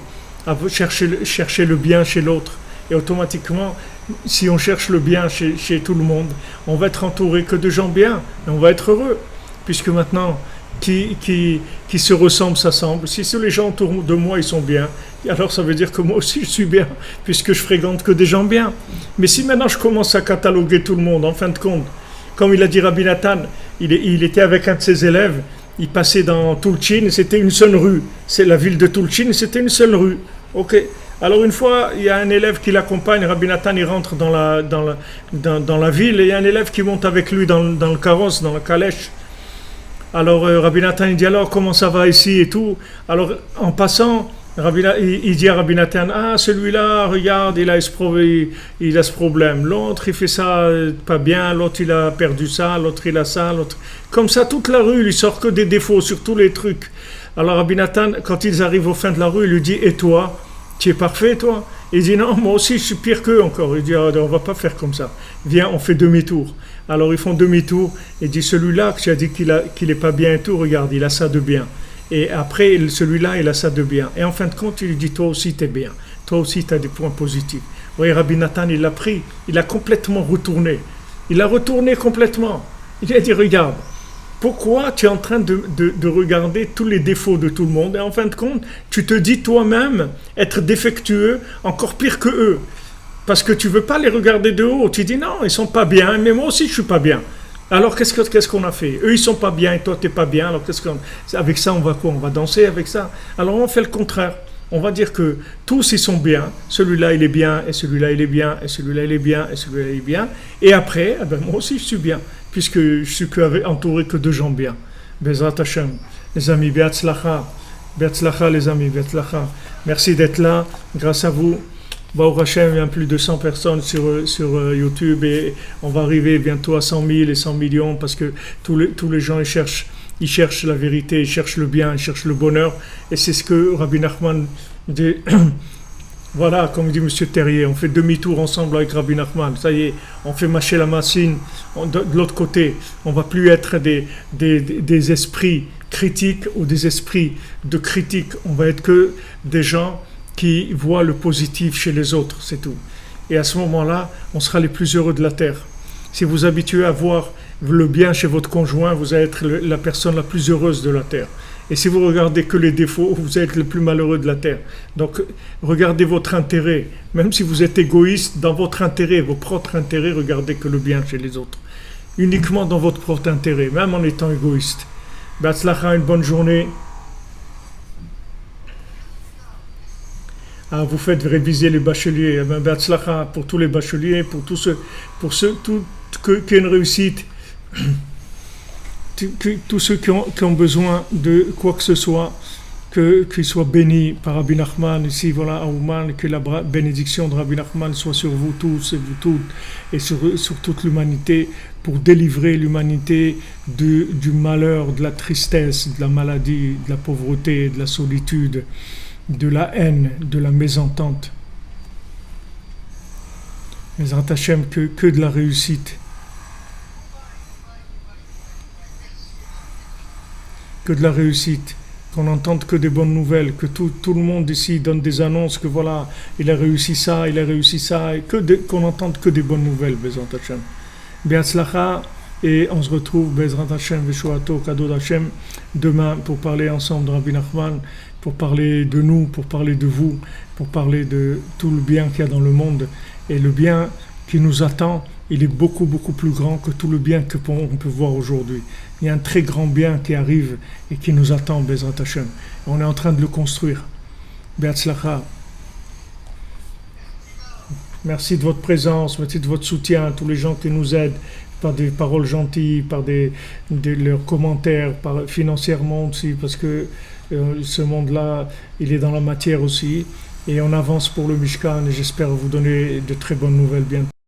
à chercher le bien chez l'autre. Et automatiquement, si on cherche le bien chez tout le monde, on va être entouré que de gens bien. Et on va être heureux. Puisque maintenant, qui se ressemblent s'assemblent. Si tous les gens autour de moi ils sont bien, alors ça veut dire que moi aussi je suis bien, puisque je fréquente que des gens bien. Mais si maintenant je commence à cataloguer tout le monde, en fin de compte, comme il a dit Rabbi Nathan, il était avec un de ses élèves, il passait dans Tulchin, c'était une seule rue. C'est la ville de Tulchin, c'était une seule rue. Ok. Alors une fois, il y a un élève qui l'accompagne, Rabbi Nathan, il rentre dans la ville, et il y a un élève qui monte avec lui dans le carrosse, dans la calèche. Alors Rabbi Nathan, il dit alors comment ça va ici et tout. Alors en passant, il dit à Rabbi Nathan, ah celui-là, regarde, il a ce problème. L'autre, il fait ça pas bien, l'autre il a perdu ça, l'autre il a ça, l'autre... Comme ça, toute la rue, il sort que des défauts sur tous les trucs. Alors Rabbi Nathan, quand ils arrivent au fin de la rue, il lui dit, et toi, tu es parfait toi? Il dit, non, moi aussi je suis pire qu'eux encore. Il dit, ah, on va pas faire comme ça. Viens, on fait demi-tour. Alors ils font demi-tour, et dit, celui-là que tu as dit qu'il est pas bien et tout, regarde, il a ça de bien. Et après, celui-là, il a ça de bien. Et en fin de compte, il lui dit, toi aussi, tu es bien. Toi aussi, tu as des points positifs. Vous voyez, Rabbi Nathan, il l'a pris. Il a complètement retourné. Il a retourné complètement. Il a dit, regarde, pourquoi tu es en train de regarder tous les défauts de tout le monde? Et en fin de compte, tu te dis toi-même être défectueux, encore pire que eux. Parce que tu ne veux pas les regarder de haut. Tu dis, non, ils ne sont pas bien, mais moi aussi, je ne suis pas bien. Alors, qu'est-ce qu'on a fait? Eux, ils sont pas bien et toi, tu n'es pas bien. Alors, avec ça, on va quoi? On va danser avec ça. Alors, on fait le contraire. On va dire que tous, ils sont bien. Celui-là, il est bien, et celui-là, il est bien, et celui-là, il est bien, et celui-là, il est bien. Et après, moi aussi, je suis bien, puisque je suis entouré que de gens bien. Bezrat Hashem. Les amis, Be'atzlacha. Be'atzlacha, les amis, Be'atzlacha. Merci d'être là. Grâce à vous. Baruch Hashem, il y a plus de 100 personnes sur YouTube et on va arriver bientôt à 100 000 et 100 millions parce que tous les gens ils cherchent la vérité, ils cherchent le bien, ils cherchent le bonheur et c'est ce que Rabbi Nachman dit. Voilà, comme dit M. Terrier, on fait demi-tour ensemble avec Rabbi Nachman. Ça y est, on fait mâcher la machine de l'autre côté. On ne va plus être des esprits critiques ou des esprits de critique. On va être que des gens qui voient le positif chez les autres, c'est tout. Et à ce moment-là, on sera les plus heureux de la terre. Si vous habituez à voir le bien chez votre conjoint, vous allez être la personne la plus heureuse de la terre. Et si vous regardez que les défauts, vous allez être le plus malheureux de la terre. Donc, regardez votre intérêt. Même si vous êtes égoïste, dans votre intérêt, vos propres intérêts, regardez que le bien chez les autres. Uniquement dans votre propre intérêt, même en étant égoïste. Be'atzlacha, une bonne journée. Ah, vous faites réviser les bacheliers. Be'atzlacha pour tous les bacheliers, pour ceux qui ont une réussite, tous ceux qui ont besoin de quoi que ce soit, qu'ils soient bénis par Rabbi Nachman, ici, voilà, à Ouman, que la bénédiction de Rabbi Nachman soit sur vous tous et vous toutes, et sur toute l'humanité, pour délivrer l'humanité du malheur, de la tristesse, de la maladie, de la pauvreté, de la solitude, de la haine, de la mésentente. Mais en Hachem, que de la réussite. Que de la réussite. Qu'on n'entende que des bonnes nouvelles, que tout le monde ici donne des annonces, que voilà, il a réussi ça, et qu'on n'entende que des bonnes nouvelles, Bezrat Hashem. Be'atzlacha, et on se retrouve, Bezrat Hashem, Veshuato, Kadod Hashem, demain pour parler ensemble de Rabbi Nachman, pour parler de nous, pour parler de vous, pour parler de tout le bien qu'il y a dans le monde. Et le bien qui nous attend, il est beaucoup, beaucoup plus grand que tout le bien qu'on peut voir aujourd'hui. Il y a un très grand bien qui arrive et qui nous attend, Bezrat Hashem. On est en train de le construire. Be'atzlacha. Merci de votre présence, merci de votre soutien, tous les gens qui nous aident par des paroles gentilles, par leurs commentaires, financièrement aussi, parce que ce monde-là, il est dans la matière aussi. Et on avance pour le Mishkan et j'espère vous donner de très bonnes nouvelles bientôt.